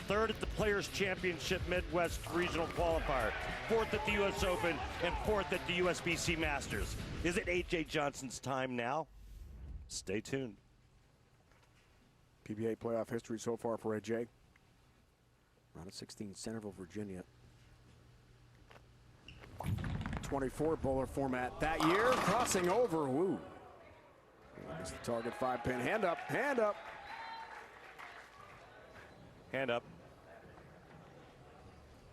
3rd at the Players' Championship Midwest Regional Qualifier, 4th at the U.S. Open, and 4th at the USBC Masters. Is it A.J. Johnson's time now? Stay tuned. PBA playoff history so far for A.J. Round of 16, Centerville, Virginia. 24 bowler format that year, crossing over. Woo. Missed the target, 5-pin. Hand up, hand up. Hand up.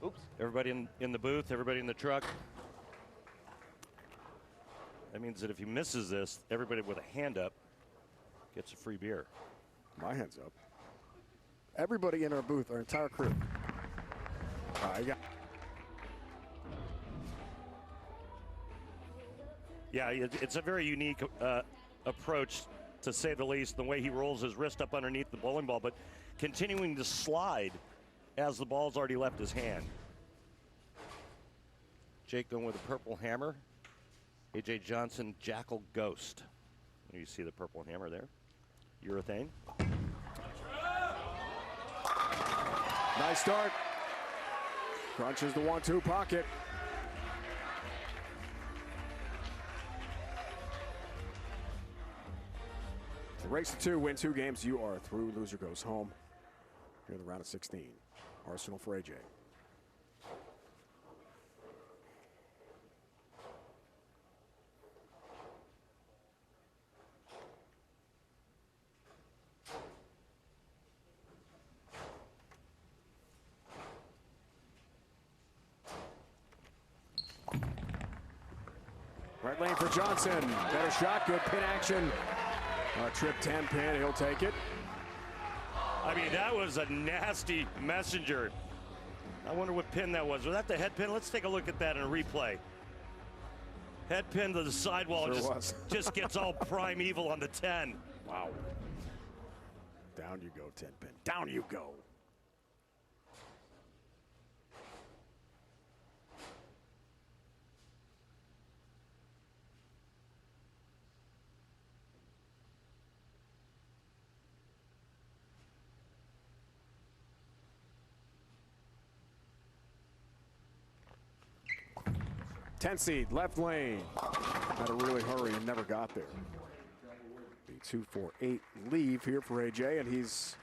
Oops. Everybody in the booth, everybody in the truck. That means that if he misses this, everybody with a hand up gets a free beer. My hand's up. Everybody in our booth, our entire crew. Yeah, it's a very unique approach, to say the least, the way he rolls his wrist up underneath the bowling ball, but continuing to slide as the ball's already left his hand. Jake going with a purple hammer. A.J. Johnson, Jackal Ghost. You see the purple hammer there. Urethane. Nice start. Crunches the 1-2 pocket. The race to 2, win 2 games, you are through. Loser goes home. Here in the round of 16. Arsenal for A.J. Right lane for Johnson. Better shot, good pin action. Trip 10-pin, he'll take it. I mean, that was a nasty messenger. I wonder what pin that was. Was that the head pin? Let's take a look at that in a replay. Head pin to the sidewall, Sure just gets all primeval on the 10. Wow. Down you go, 10-pin. Down you go. Ten seed, left lane. Had to really hurry and never got there. The 2-4-8 leave here for A.J., and he's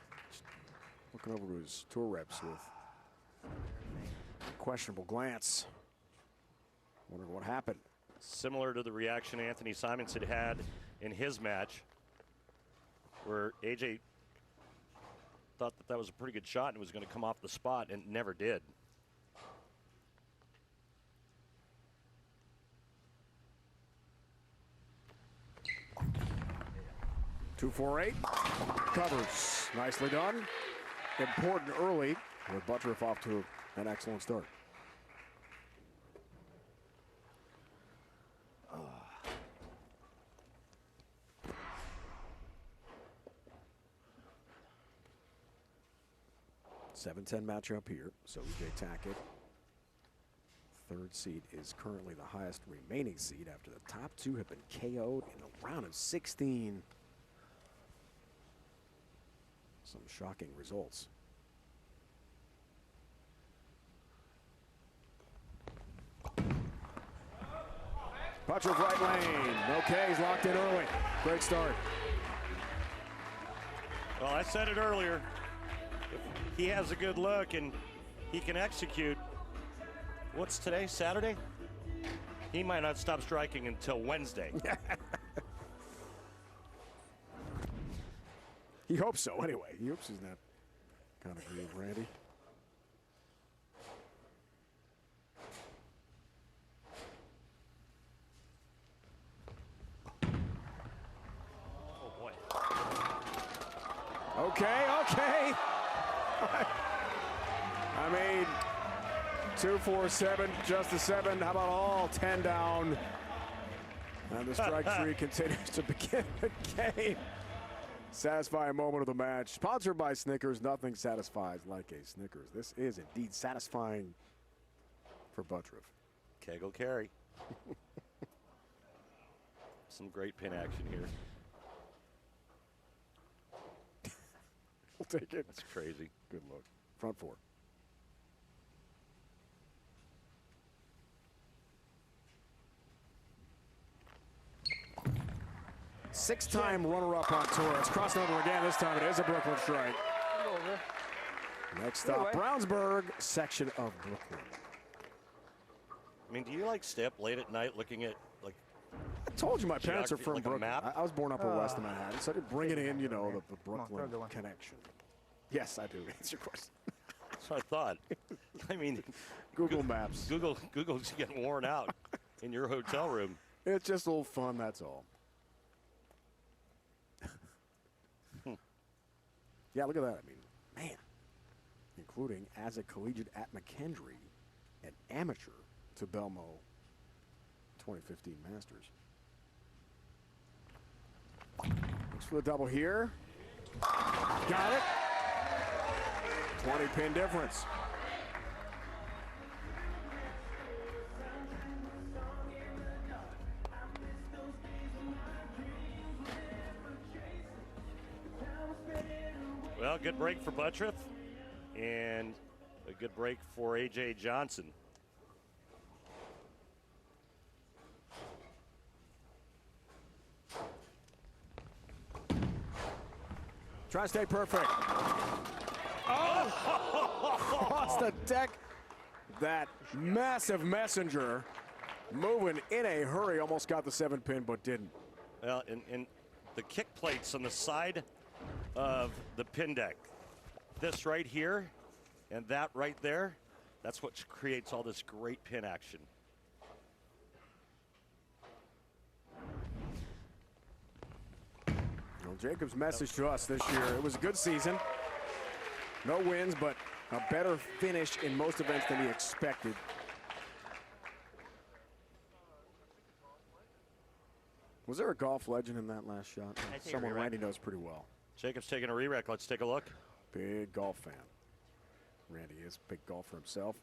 looking over to his tour reps with a questionable glance. Wondering what happened. Similar to the reaction Anthony Simonson had in his match, where A.J. thought that was a pretty good shot and was going to come off the spot, and never did. Two, 4-8, covers, nicely done. Important early, with Buttriff off to an excellent start. $7-10 matchup here, so E.J. Tackett. 3rd seed is currently the highest remaining seed after the top 2 have been KO'd in the round of 16. Some shocking results. Buttriff right lane. Okay, he's locked in early. Great start. Well, I said it earlier. If he has a good look and he can execute. What's today, Saturday? He might not stop striking until Wednesday. He hopes so, anyway. He hopes he's not kind of groove, Randy. Oh, boy. Okay. I mean, 2-4-7, just a 7. How about all 10 down? And the strike tree continues to begin the game. Satisfying moment of the match. Sponsored by Snickers. Nothing satisfies like a Snickers. This is indeed satisfying for Buttriff. Kegel carry. Some great pin action here. We'll take it. That's crazy. Good look. Front four. Six-time runner-up on tour. It's crossing over again. This time it is a Brooklyn strike. Next stop, Brownsburg section of Brooklyn. I mean, do you like stay up late at night looking at, like, I told you my parents are from like a Brooklyn. map? I was born upper west of Manhattan, so I did bring it in, you know, the Brooklyn connection. Yes, I do. Answer your question. That's what I thought. I mean, Google Maps. Google's getting worn out in your hotel room. It's just a little fun, that's all. Yeah, look at that. I mean, man. Including as a collegiate at McKendree, an amateur to Belmo 2015 Masters. Looks for the double here. Got it. 20 pin difference. Well, good break for Buttriff and a good break for A.J. Johnson. Try to stay perfect. Oh! Across the deck. That massive messenger moving in a hurry. Almost got the 7-pin, but didn't. Well, and the kick plates on the side of the pin deck. This right here and that right there, that's what creates all this great pin action. Well, Jacob's message to us this year, it was a good season. No wins, but a better finish in most events than he expected. Was there a golf legend in that last shot? Someone Randy knows pretty well. Jacob's taking a re-rec. Let's take a look. Big golf fan. Randy is a big golfer himself.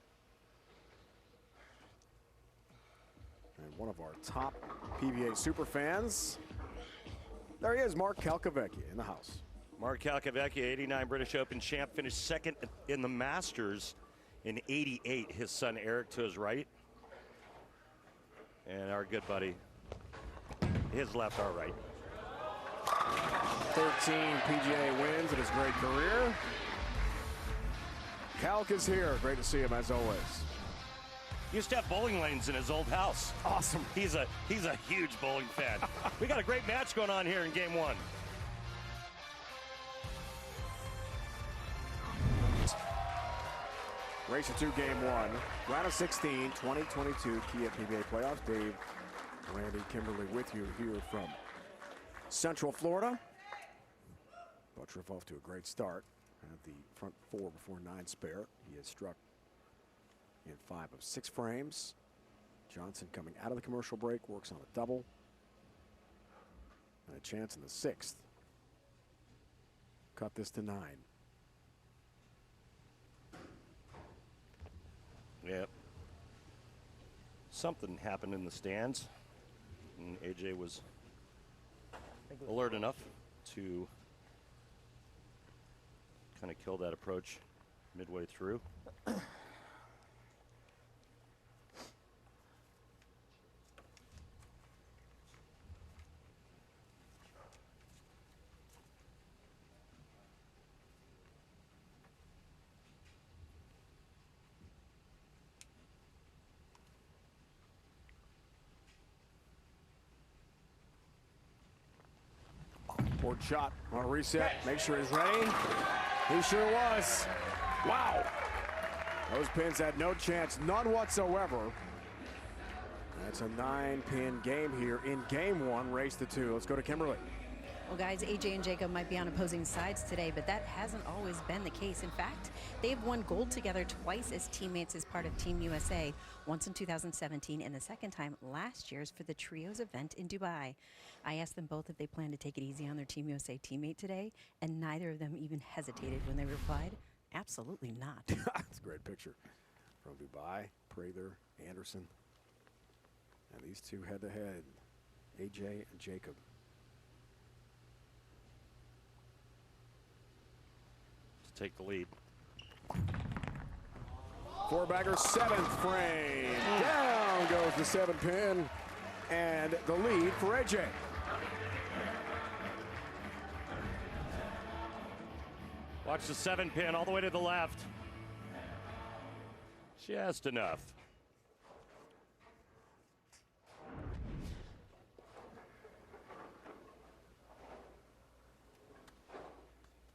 And one of our top PBA super fans. There he is, Mark Calcavecchia in the house. Mark Calcavecchia, 89 British Open champ, finished second in the Masters in 88. His son Eric to his right. And our good buddy, his left, our right. 13 PGA wins in his great career. Calc is here. Great to see him as always. Used to have bowling lanes in his old house. Awesome. He's a huge bowling fan. We got a great match going on here in game one. Race to 2, game 1. Round of 16, 2022 Kia PBA playoffs. Dave, Randy, Kimberly with you here from Central Florida. Buttriff off to a great start. Had the front 4 before 9 spare. He has struck in 5 of 6 frames. Johnson coming out of the commercial break, works on a double. And a chance in the 6th. Cut this to 9. Yep. Something happened in the stands. And AJ was alert enough to kind of kill that approach midway through. Forward shot on a reset. Make sure he's ready. He sure was. Wow. Those pins had no chance, none whatsoever. That's a 9-pin game here in game 1, race to 2. Let's go to Kimberly. Well, guys, AJ and Jacob might be on opposing sides today, but that hasn't always been the case. In fact, they've won gold together twice as teammates as part of Team USA, once in 2017 and the second time last year's for the Trios event in Dubai. I asked them both if they plan to take it easy on their Team USA teammate today, and neither of them even hesitated when they replied, absolutely not. That's a great picture from Dubai. Prather, Anderson, and these two head-to-head, AJ and Jacob. Take the lead. Four-bagger, 7th frame. Down goes the 7-pin, and the lead for AJ. Watch the 7-pin all the way to the left. Just enough.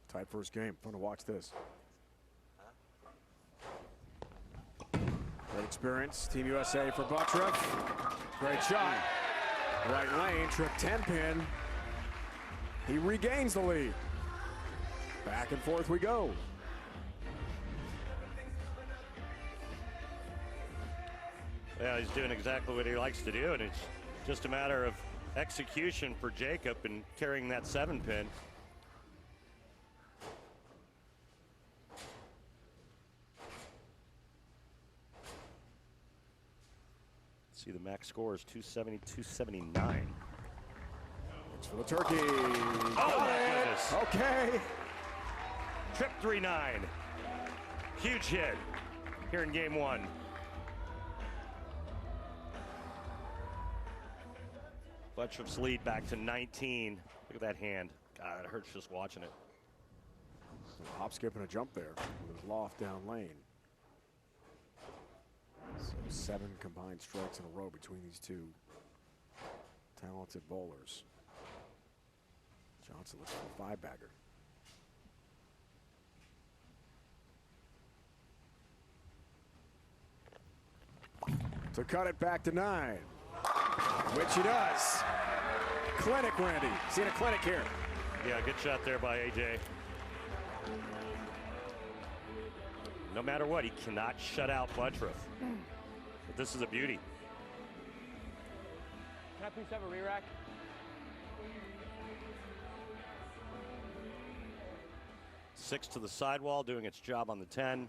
Tight first game. Fun to watch this. Great experience. Team USA for Buttriff. Great shot. Right lane. Trip 10-pin. He regains the lead. Back and forth we go. Yeah, he's doing exactly what he likes to do, and it's just a matter of execution for Jacob and carrying that 7-pin. See, the max score is 270, 279. It's for the turkey. Oh, my goodness. Okay. Trip 3-9. Huge hit here in game 1. Buttriff's lead back to 19. Look at that hand. God, it hurts just watching it. A hop, skip, and a jump there with his loft down lane. So 7 combined strikes in a row between these two talented bowlers. Johnson looks for a 5-bagger. To cut it back to 9, which he does. Clinic, Randy. Seen a clinic here. Yeah, good shot there by AJ. No matter what, he cannot shut out Buttriff. But this is a beauty. Can I please have a re-rack? Six to the sidewall, doing its job on the 10.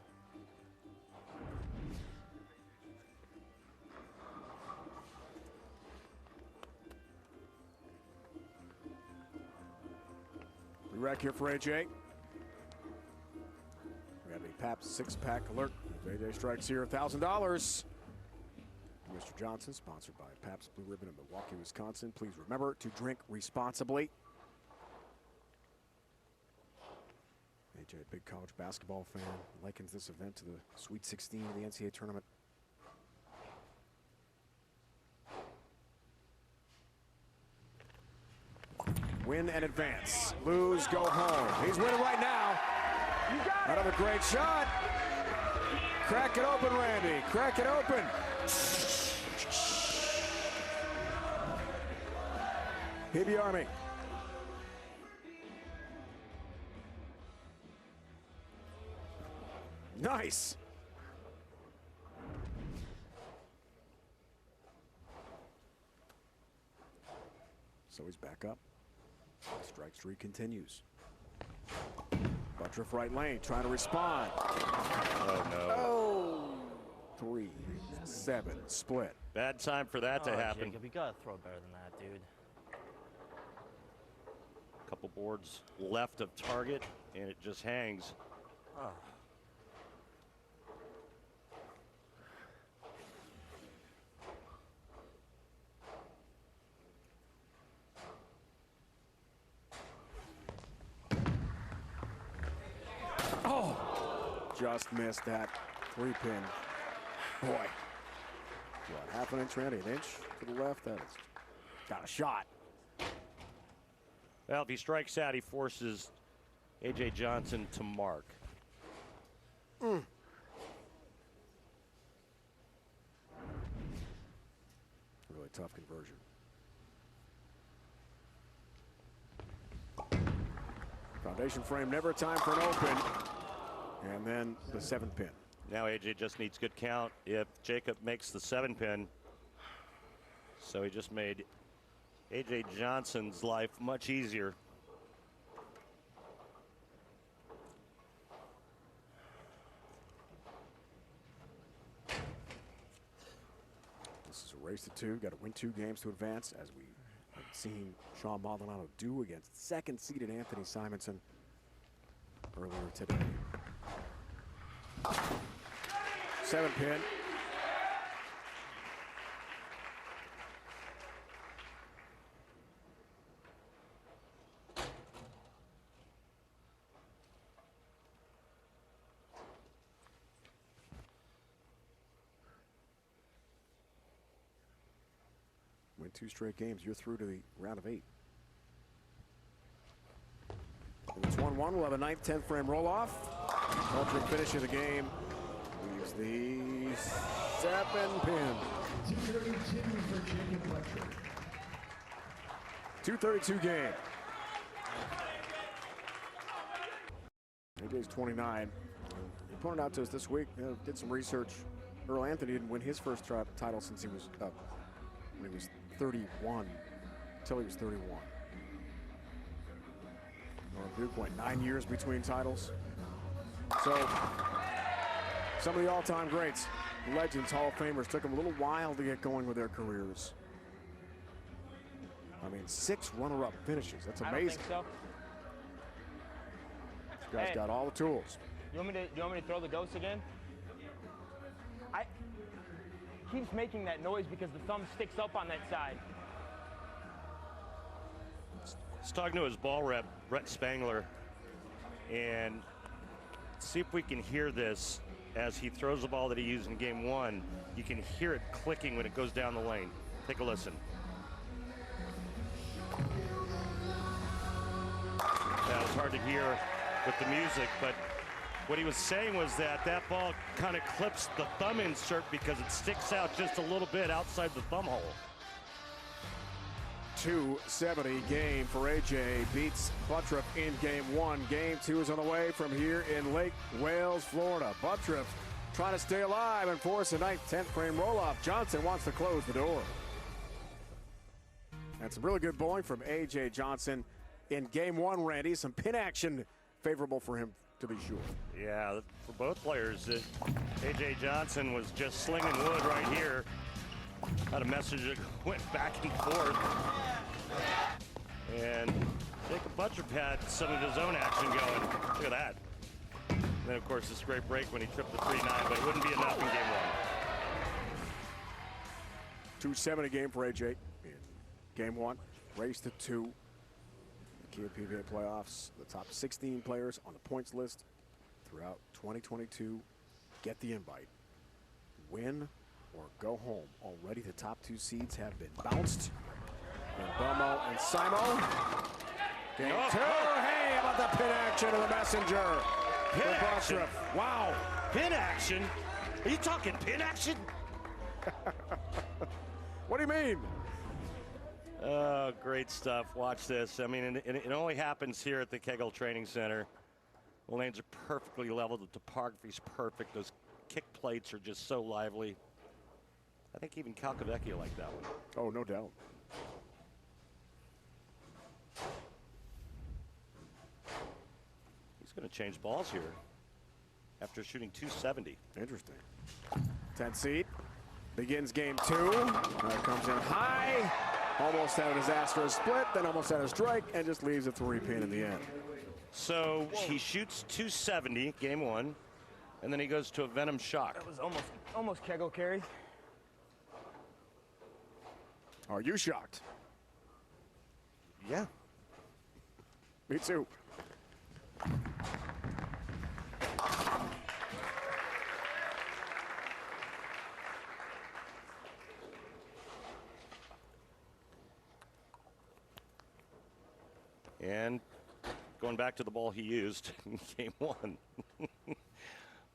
Re-rack here for AJ. We have a PAP 6-pack alert. If AJ strikes here, $1,000. Mr. Johnson, sponsored by Pabst Blue Ribbon in Milwaukee, Wisconsin. Please remember to drink responsibly. AJ, a big college basketball fan, likens this event to the Sweet 16 of the NCAA tournament. Win and advance. Lose, go home. He's winning right now. Another great shot. Crack it open, Randy. Crack it open. PB Army. Nice. So he's back up. Strike streak continues. Buttriff right lane, trying to respond. Oh, no. Oh. 3-7 split. Bad time for that to happen. Jacob, you gotta throw better than that, dude. Couple boards left of target, and it just hangs. Oh. Just missed that 3-pin. Boy. What, half an inch, Randy? An inch to the left? That is got a shot. Well, if he strikes out, he forces A.J. Johnson to mark. Really tough conversion. Foundation frame, never a time for an open. And then the 7th pin. Now A.J. just needs good count if Jacob makes the 7 pin. So he just made A.J. Johnson's life much easier. This is a race to 2. Got to win 2 games to advance, as we have seen Sean Maldonado do against second-seeded Anthony Simonson earlier today. 7 pin. Win 2 straight games, you're through to the round of 8. And it's 1-1. We'll have a 9th, 10th frame roll-off. Ultra finish of the game. Leaves the 7 pin. 2:32 game. AJ's 29. He pointed out to us this week, did some research. Earl Anthony didn't win his first title since he was when he was 31, until he was 31. Norm Duke went 9 years between titles. So some of the all-time greats, legends, Hall of Famers, took them a little while to get going with their careers. I mean, 6 runner-up finishes. That's amazing. I don't think so. This guy's got all the tools. You want me to throw the ghost again? Keeps making that noise because the thumb sticks up on that side. Let's talk to his ball rep, Brett Spangler, and see if we can hear this as he throws the ball that he used in game 1. You can hear it clicking when it goes down the lane. Take a listen. That was hard to hear with the music, but what he was saying was that that ball kind of clips the thumb insert because it sticks out just a little bit outside the thumb hole. 270 game for AJ. Beats Buttriff in game 1. Game 2 is on the way from here in Lake Wales, Florida. Buttriff trying to stay alive and force a 9th, 10th frame roll-off. Johnson wants to close the door. And some really good bowling from AJ Johnson in game 1, Randy. Some pin action favorable for him, to be sure. Yeah, for both players, A.J. Johnson was just slinging wood right here. Had a message that went back and forth. And Jacob Buttriff had some of his own action going. Look at that. And then, of course, this great break when he tripped the 3-9, but it wouldn't be enough in game 1. 270 game for AJ in game 1. Race to 2. Kia PBA playoffs, the top 16 players on the points list throughout 2022 get the invite. Win or go home. Already the top 2 seeds have been bounced. And Belmo and Simo. Game 2. Hey, how about the pin action of the messenger? Pin action. Wow. Pin action? Are you talking pin action? What do you mean? Oh, great stuff. Watch this. I mean, it only happens here at the Kegel Training Center. The lanes are perfectly leveled. The topography's perfect. Those kick plates are just so lively. I think even Calcavecchia liked that one. Oh, no doubt. He's going to change balls here after shooting 270. Interesting. 10 seed. Begins game 2. Comes in high. Almost had a disastrous split, then almost had a strike, and just leaves a 3-pin in the end. So he shoots 270, game 1, and then he goes to a Venom shock. That was almost Kegel carry. Are you shocked? Yeah. Me too. And going back to the ball he used in game 1.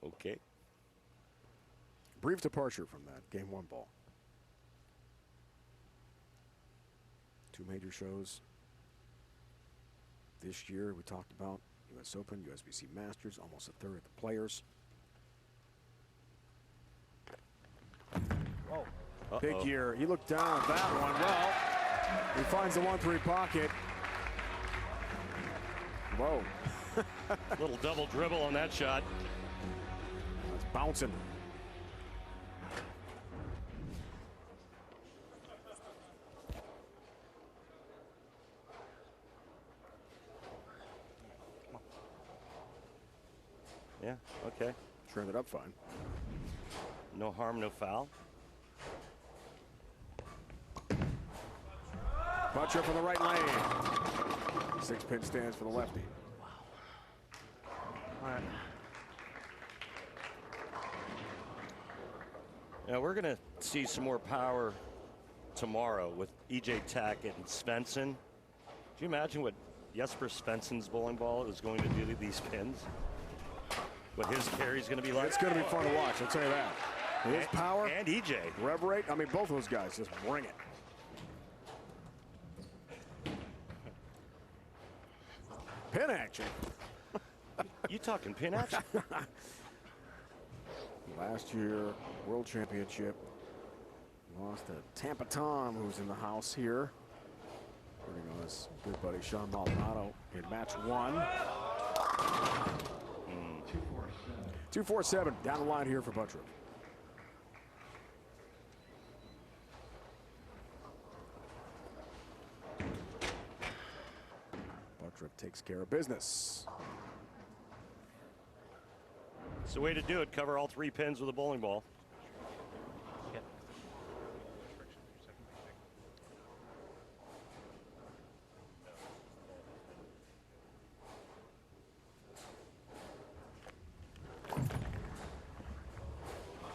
Okay. Brief departure from that game 1 ball. 2 major shows this year. We talked about US Open, USBC Masters, almost a third of the players. Whoa. Big year. He looked down at that one. Well, he finds the 1-3 pocket. Whoa. Little double dribble on that shot. It's bouncing. Yeah, okay. Turned it up fine. No harm, no foul. Butcher from the right lane. 6-pin stands for the lefty. All right. Now we're going to see some more power tomorrow with E.J. Tackett and Svensson. Do you imagine what Jesper Svensson's bowling ball is going to do to these pins? What his carry is going to be like? It's going to be fun to watch, I'll tell you that. His power. And E.J. Rev rate, I mean, both of those guys just bring it. Pin action. You talking pin action? Last year, World Championship. Lost to Tampa Tom, who's in the house here. Putting on his good buddy Sean Maldonado in match 1. 2-4-7 down the line here for Buttriff. Buttriff takes care of business. It's the way to do it. Cover all 3 pins with a bowling ball.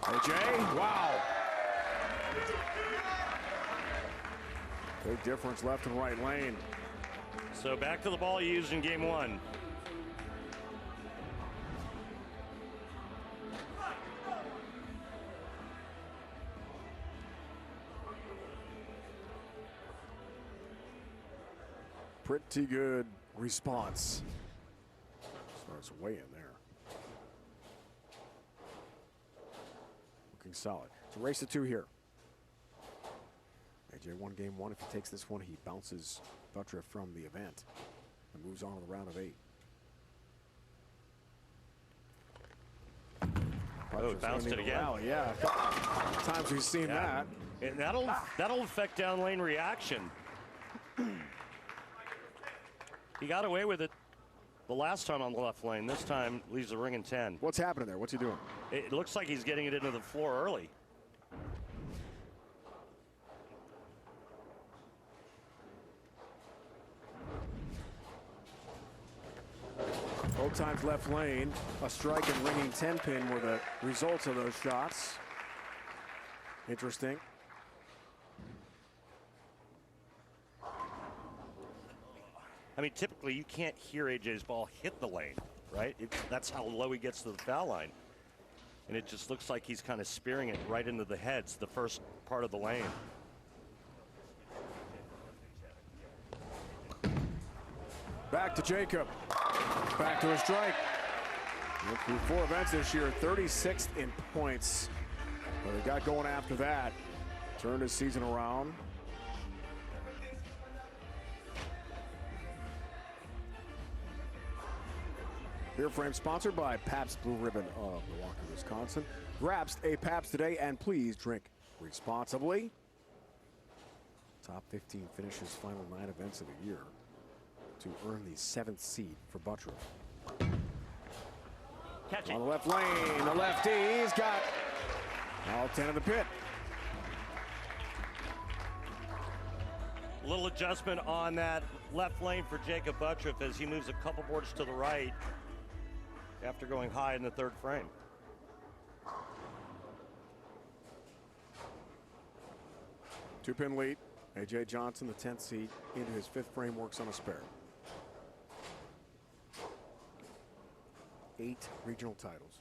AJ, wow. Big difference left and right lane. So back to the ball you used in game 1. Pretty good response. Starts way in there. Looking solid. It's a race to 2 here. AJ won game 1. If he takes this one, he bounces Buttriff from the event and moves on to the round of 8. Oh, bounced it again. Rally. Yeah, a couple times we've seen that. And that'll affect down lane reaction. He got away with it the last time on the left lane. This time leaves the ring in 10. What's happening there? What's he doing? It looks like he's getting it into the floor early. Both times left lane, a strike and ringing 10-pin were the results of those shots. Interesting. I mean, typically you can't hear AJ's ball hit the lane, right? That's how low he gets to the foul line. And it just looks like he's kind of spearing it right into the heads, the first part of the lane. Back to Jacob. Back to a strike. Went through 4 events this year, 36th in points. But he got going after that. Turned his season around. Beer frame sponsored by Pabst Blue Ribbon of Milwaukee, Wisconsin. Grab a Pabst today and please drink responsibly. Top 15 finishes final 9 events of the year to earn the 7th seed for Buttriff. Catch it. On the left lane, the lefty, he's got all 10 of the pit. Little adjustment on that left lane for Jacob Buttriff as he moves a couple boards to the right after going high in the 3rd frame. Two-pin lead. A.J. Johnson, the 10th seed, into his 5th frame, works on a spare. 8 regional titles.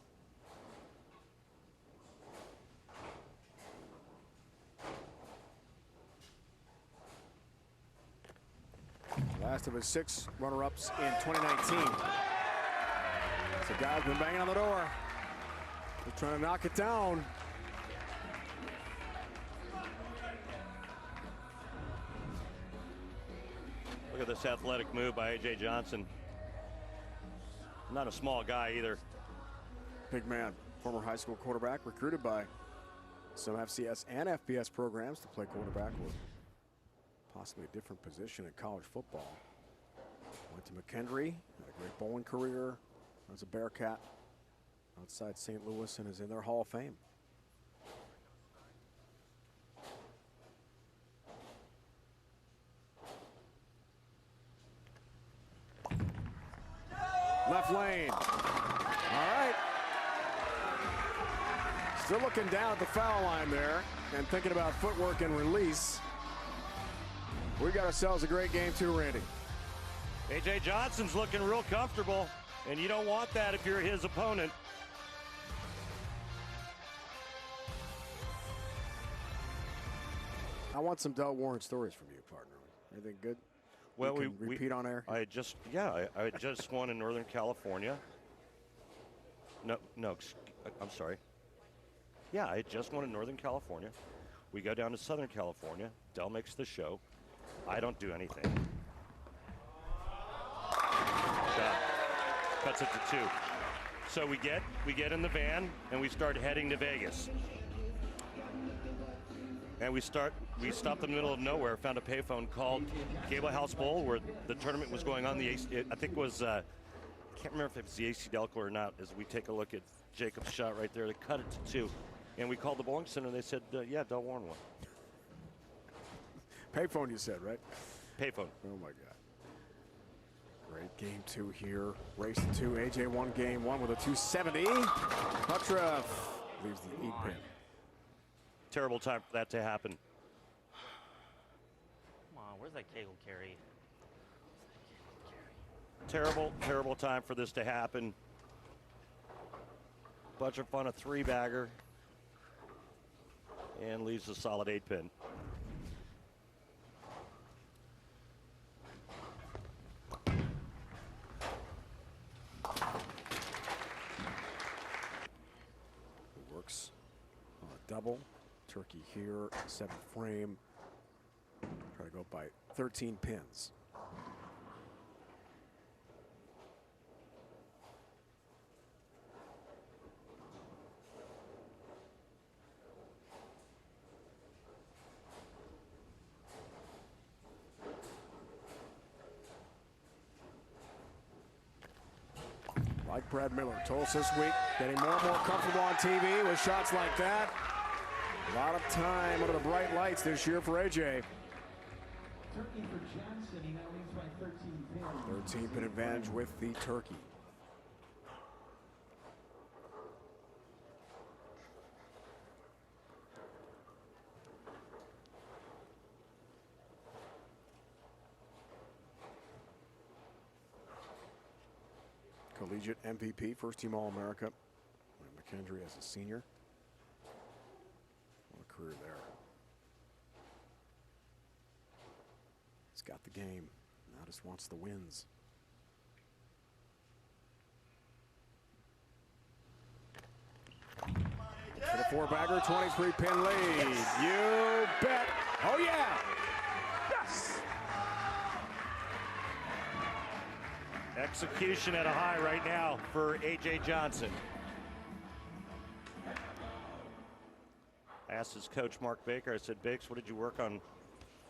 Last of his 6 runner-ups in 2019. So guy's been banging on the door. They're trying to knock it down. Look at this athletic move by A.J. Johnson. Not a small guy either. Big man, former high school quarterback, recruited by some FCS and FBS programs to play quarterback, or possibly a different position in college football. Went to McKendree, had a great bowling career as a Bearcat outside St. Louis, and is in their Hall of Fame. Left lane. All right. Still looking down at the foul line there and thinking about footwork and release. We got ourselves a great game too, Randy. A.J. Johnson's looking real comfortable, and you don't want that if you're his opponent. I want some Del Warren stories from you, partner. Anything good? Well, we repeat on air. I just won in Northern California. No, I'm sorry. Yeah, I just won in Northern California. We go down to Southern California. Del makes the show. I don't do anything. Shot. Cuts it to 2. So we get in the van and we start heading to Vegas. And we stopped in the middle of nowhere, found a payphone, called Cable House Bowl where the tournament was going on. I think it was, I can't remember if it was the AC Delco or not, as we take a look at Jacob's shot right there. They cut it to 2. And we called the bowling center and they said, yeah, Del Warren won. Payphone, you said, right? Payphone. Oh my God. Great game 2 here. Race to 2. AJ won game 1 with a 270. Hutroff leaves the 8 pin. Terrible time for that to happen. Come on, where's that cable carry? Terrible time for this to happen. Bunch of fun, a 3-bagger. And leaves a solid 8 pin. Works on a double. Turkey here, 7th frame. Try to go by 13 pins. Like Brad Miller told us this week, getting more and more comfortable on TV with shots like that. A lot of time under the bright lights this year for AJ. Turkey for Johnson, he now leads by 13 pins. 13 pin advantage with the turkey. Collegiate MVP, first team All-America. McKendree as a senior. What a career there. He's got the game. Now just wants the wins. For the 4-bagger, 23-pin lead. You bet. Oh, yeah. Yes. Execution at a high right now for A.J. Johnson. I asked his coach, Mark Baker, I said, Bakes, what did you work on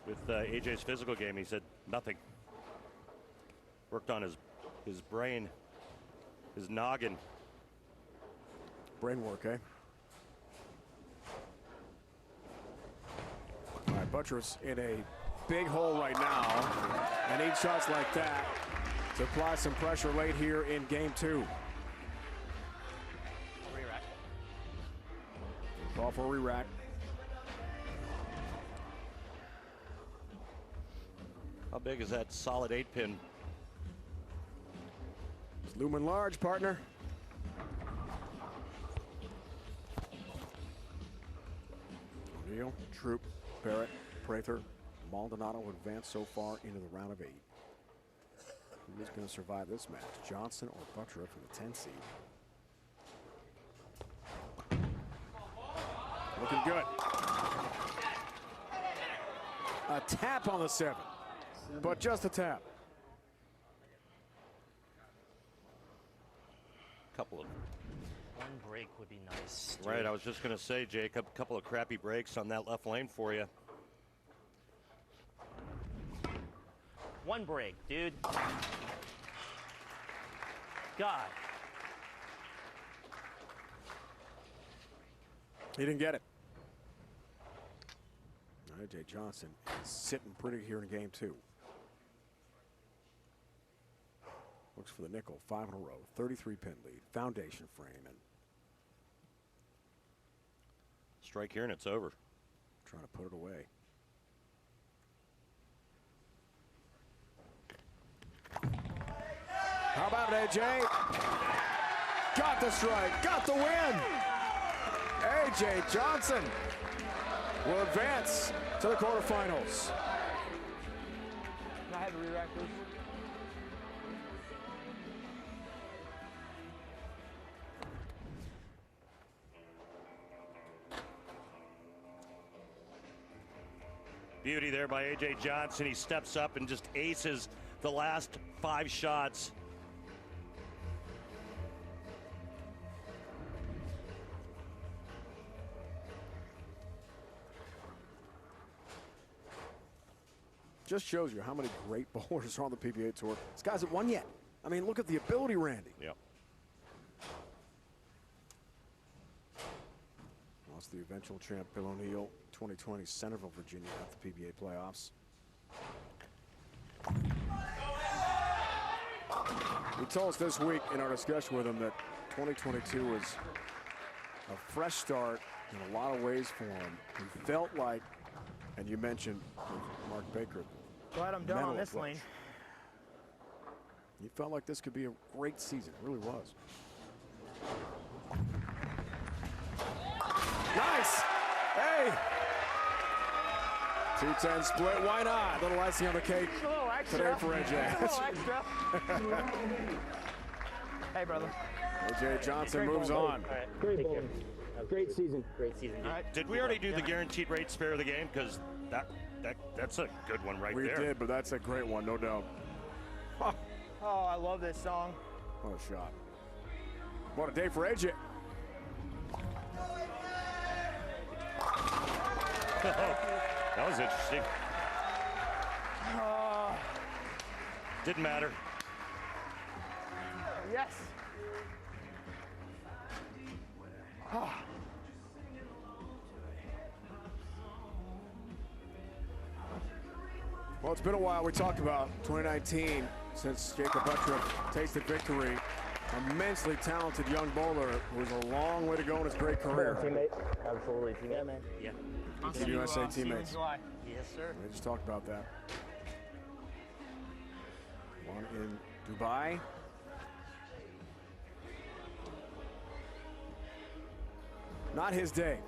with A.J.'s physical game? He said, nothing. Worked on his brain, his noggin. Brain work, eh? All right, Buttress in a big hole right now, and needs shots like that to apply some pressure late here in game 2. Ball for a re-rack. How big is that solid 8-pin? It's looming large, partner. O'Neill, Troop, Barrett, Prather, Maldonado would advance so far into the round of 8. Who is going to survive this match? Johnson or Butcher for the 10 seed? Looking good. A tap on the 7, but just a tap. Couple of. One break would be nice. Right, I was just going to say, Jacob, a couple of crappy breaks on that left lane for you. One break, dude. God. He didn't get it. A.J. Johnson is sitting pretty here in game 2. Looks for the nickel, 5 in a row, 33 pin lead, foundation frame, and strike here and it's over. Trying to put it away. How about it, AJ? Got the strike, got the win. A.J. Johnson will advance to the quarterfinals. Can I have a re-rack, please? Beauty there by A.J. Johnson. He steps up and just aces the last 5 shots. Just shows you how many great bowlers are on the PBA Tour. This guy's hasn't won yet. I mean, look at the ability, Randy. Yep. Lost the eventual champ Bill O'Neill, 2020 Centerville, Virginia at the PBA playoffs. He told us this week in our discussion with him that 2022 was a fresh start in a lot of ways for him. He felt like, and you mentioned Mark Baker, Glad I'm done on this approach. lane. He felt like this could be a great season. It really was. Nice! Hey! 210 split, why not? A little icing on the cake today for AJ. A little extra. Hey, brother. AJ Johnson Great moves ball, on. buddy. Great bowling. Great season. Great season. All right. Did we already do the guaranteed rate spare of the game? Because that's a good one right We there. did, but that's a great one, no doubt. Oh, I love this song. What a shot. What a day for AJ. That was interesting. Didn't matter. Yes. Well, it's been a while. We talked about 2019 since Jacob Butcher tasted victory. Immensely talented young bowler who has a long way to go in his great career. Teammate. Absolutely, teammate. Yeah, man. Yeah. Good USA teammates. Yes, sir. We just talked about that. One in Dubai. Not his day.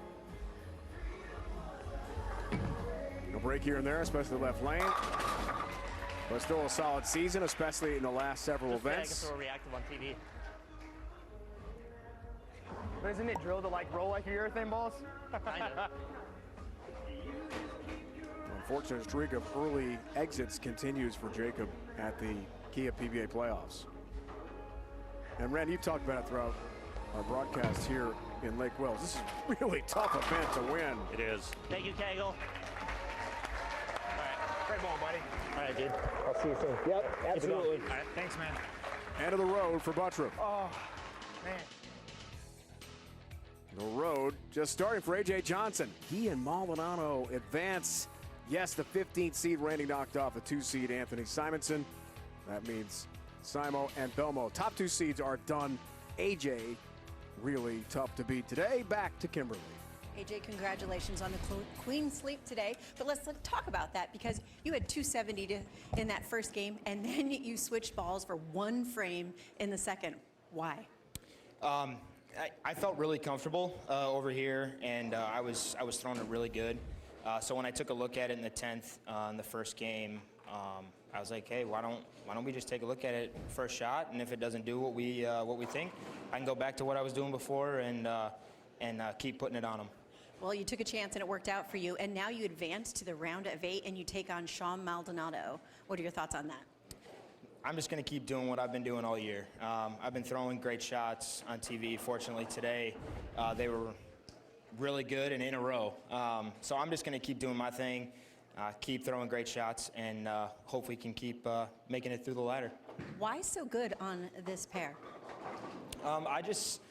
No break here and there, especially the left lane. But still a solid season, especially in the last several events. I can throw reactive on TV. But isn't it drilled to like roll like your urethane balls? Kind of. Unfortunate streak of early exits continues for Jacob at the Kia PBA playoffs. And Randy, you've talked about it throughout our broadcast here in Lake Wales. This is a really tough event to win. It is. Thank you, Kegel. All right. Great ball, buddy. All right, dude. I'll see you soon. Yep, absolutely. All right. Thanks, man. End of the road for Butcher. Oh, man. The road just starting for A.J. Johnson. He and Maldonado advance. Yes, the 15th seed Randy knocked off the 2 seed Anthony Simonson. That means Simo and Belmo. Top 2 seeds are done. A.J. really tough to beat today. Back to Kimberly. AJ, congratulations on the clean sweep today. But let's talk about that because you had 270 in that first game, and then you switched balls for 1 frame in the second. Why? I felt really comfortable over here, and I was throwing it really good. So when I took a look at it in the 10th in the first game, I was like, hey, why don't we just take a look at it first shot, and if it doesn't do what we think, I can go back to what I was doing before and keep putting it on them. Well, you took a chance and it worked out for you, and now you advance to the round of 8 and you take on Sean Maldonado. What are your thoughts on that? I'm just going to keep doing what I've been doing all year. I've been throwing great shots on TV. Fortunately, today they were really good and in a row. So I'm just going to keep doing my thing, keep throwing great shots, and hopefully can keep making it through the ladder. Why so good on this pair? I just,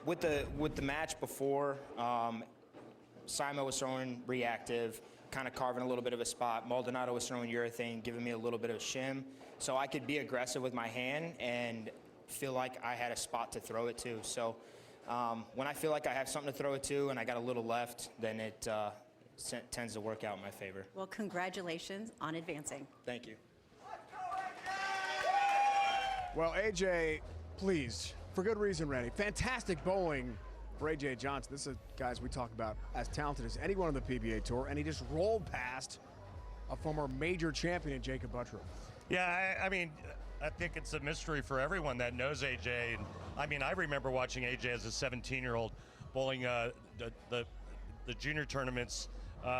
with the match before, Simo was throwing reactive, kind of carving a little bit of a spot. Maldonado was throwing urethane, giving me a little bit of shim. So I could be aggressive with my hand and feel like I had a spot to throw it to. So when I feel like I have something to throw it to and I got a little left, then it tends to work out in my favor. Well, congratulations on advancing. Thank you. Well, AJ, please, for good reason, Randy. Fantastic bowling for AJ Johnson. This is guys we talk about as talented as anyone on the PBA Tour, and he just rolled past a former major champion, Jacob Buttrill. Yeah, I mean, I think it's a mystery for everyone that knows AJ. And I mean, I remember watching AJ as a 17-year-old bowling the junior tournaments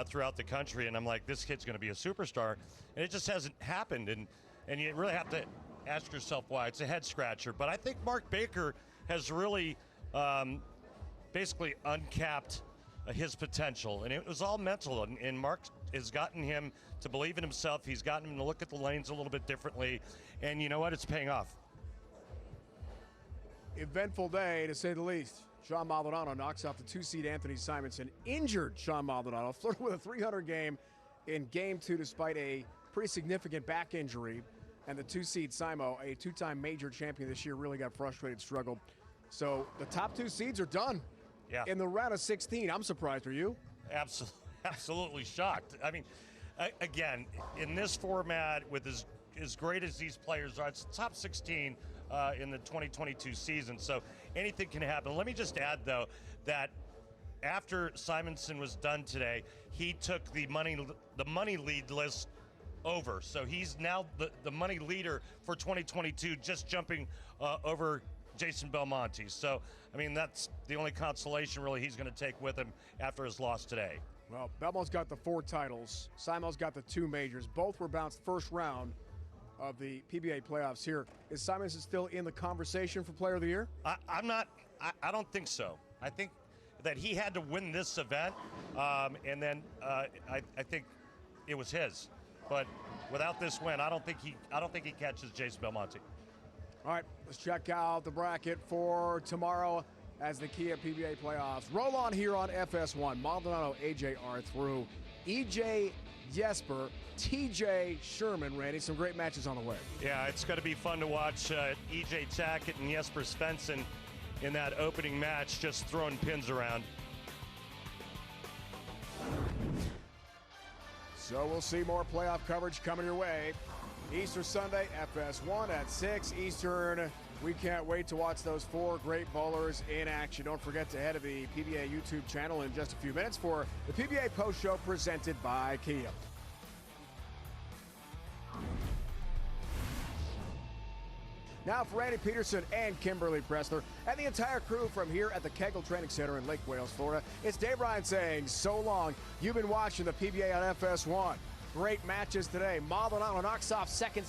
throughout the country, and I'm like, this kid's going to be a superstar, and it just hasn't happened. And you really have to ask yourself why. It's a head scratcher. But I think Mark Baker has really basically uncapped his potential, and it was all mental, and Mark has gotten him to believe in himself. He's gotten him to look at the lanes a little bit differently, and you know what? It's paying off. Eventful day, to say the least. Sean Maldonado knocks off the 2-seed Anthony Simonson. Injured Sean Maldonado, flirted with a 300 game in Game 2 despite a pretty significant back injury. And the 2-seed Simo, a 2-time major champion this year, really got frustrated, struggled. So the top 2 seeds are done. Yeah. In the round of 16. I'm surprised. Are you? Absolutely shocked. I mean, again, in this format, with as great as these players are, it's top 16 in the 2022 season. So anything can happen. Let me just add, though, that after Simonson was done today, he took the money lead list over. So he's now the money leader for 2022, just jumping over Jason Belmonte. So, I mean, that's the only consolation really he's going to take with him after his loss today. Well, Belmont's got the 4 titles. Simo's got the 2 majors. Both were bounced first round of the PBA playoffs here. Is Simonson still in the conversation for Player of the Year? I'm not. I don't think so. I think that he had to win this event, and then I think it was his. But without this win, I don't think he catches Jason Belmonte. All right, let's check out the bracket for tomorrow as the Kia PBA playoffs roll on here on FS1. Maldonado, AJ are through. EJ, Jesper, TJ, Sherman, Randy. Some great matches on the way. Yeah, it's going to be fun to watch EJ Tackett and Jesper Svensson in that opening match, just throwing pins around. So we'll see more playoff coverage coming your way. Easter Sunday, FS1 at 6 Eastern. We can't wait to watch those 4 great bowlers in action. Don't forget to head to the PBA YouTube channel in just a few minutes for the PBA Post Show presented by Kia. Now for Randy Peterson and Kimberly Pressler and the entire crew from here at the Kegel Training Center in Lake Wales, Florida, it's Dave Ryan saying so long. You've been watching the PBA on FS1. Great matches today. Maldonado knocks off second.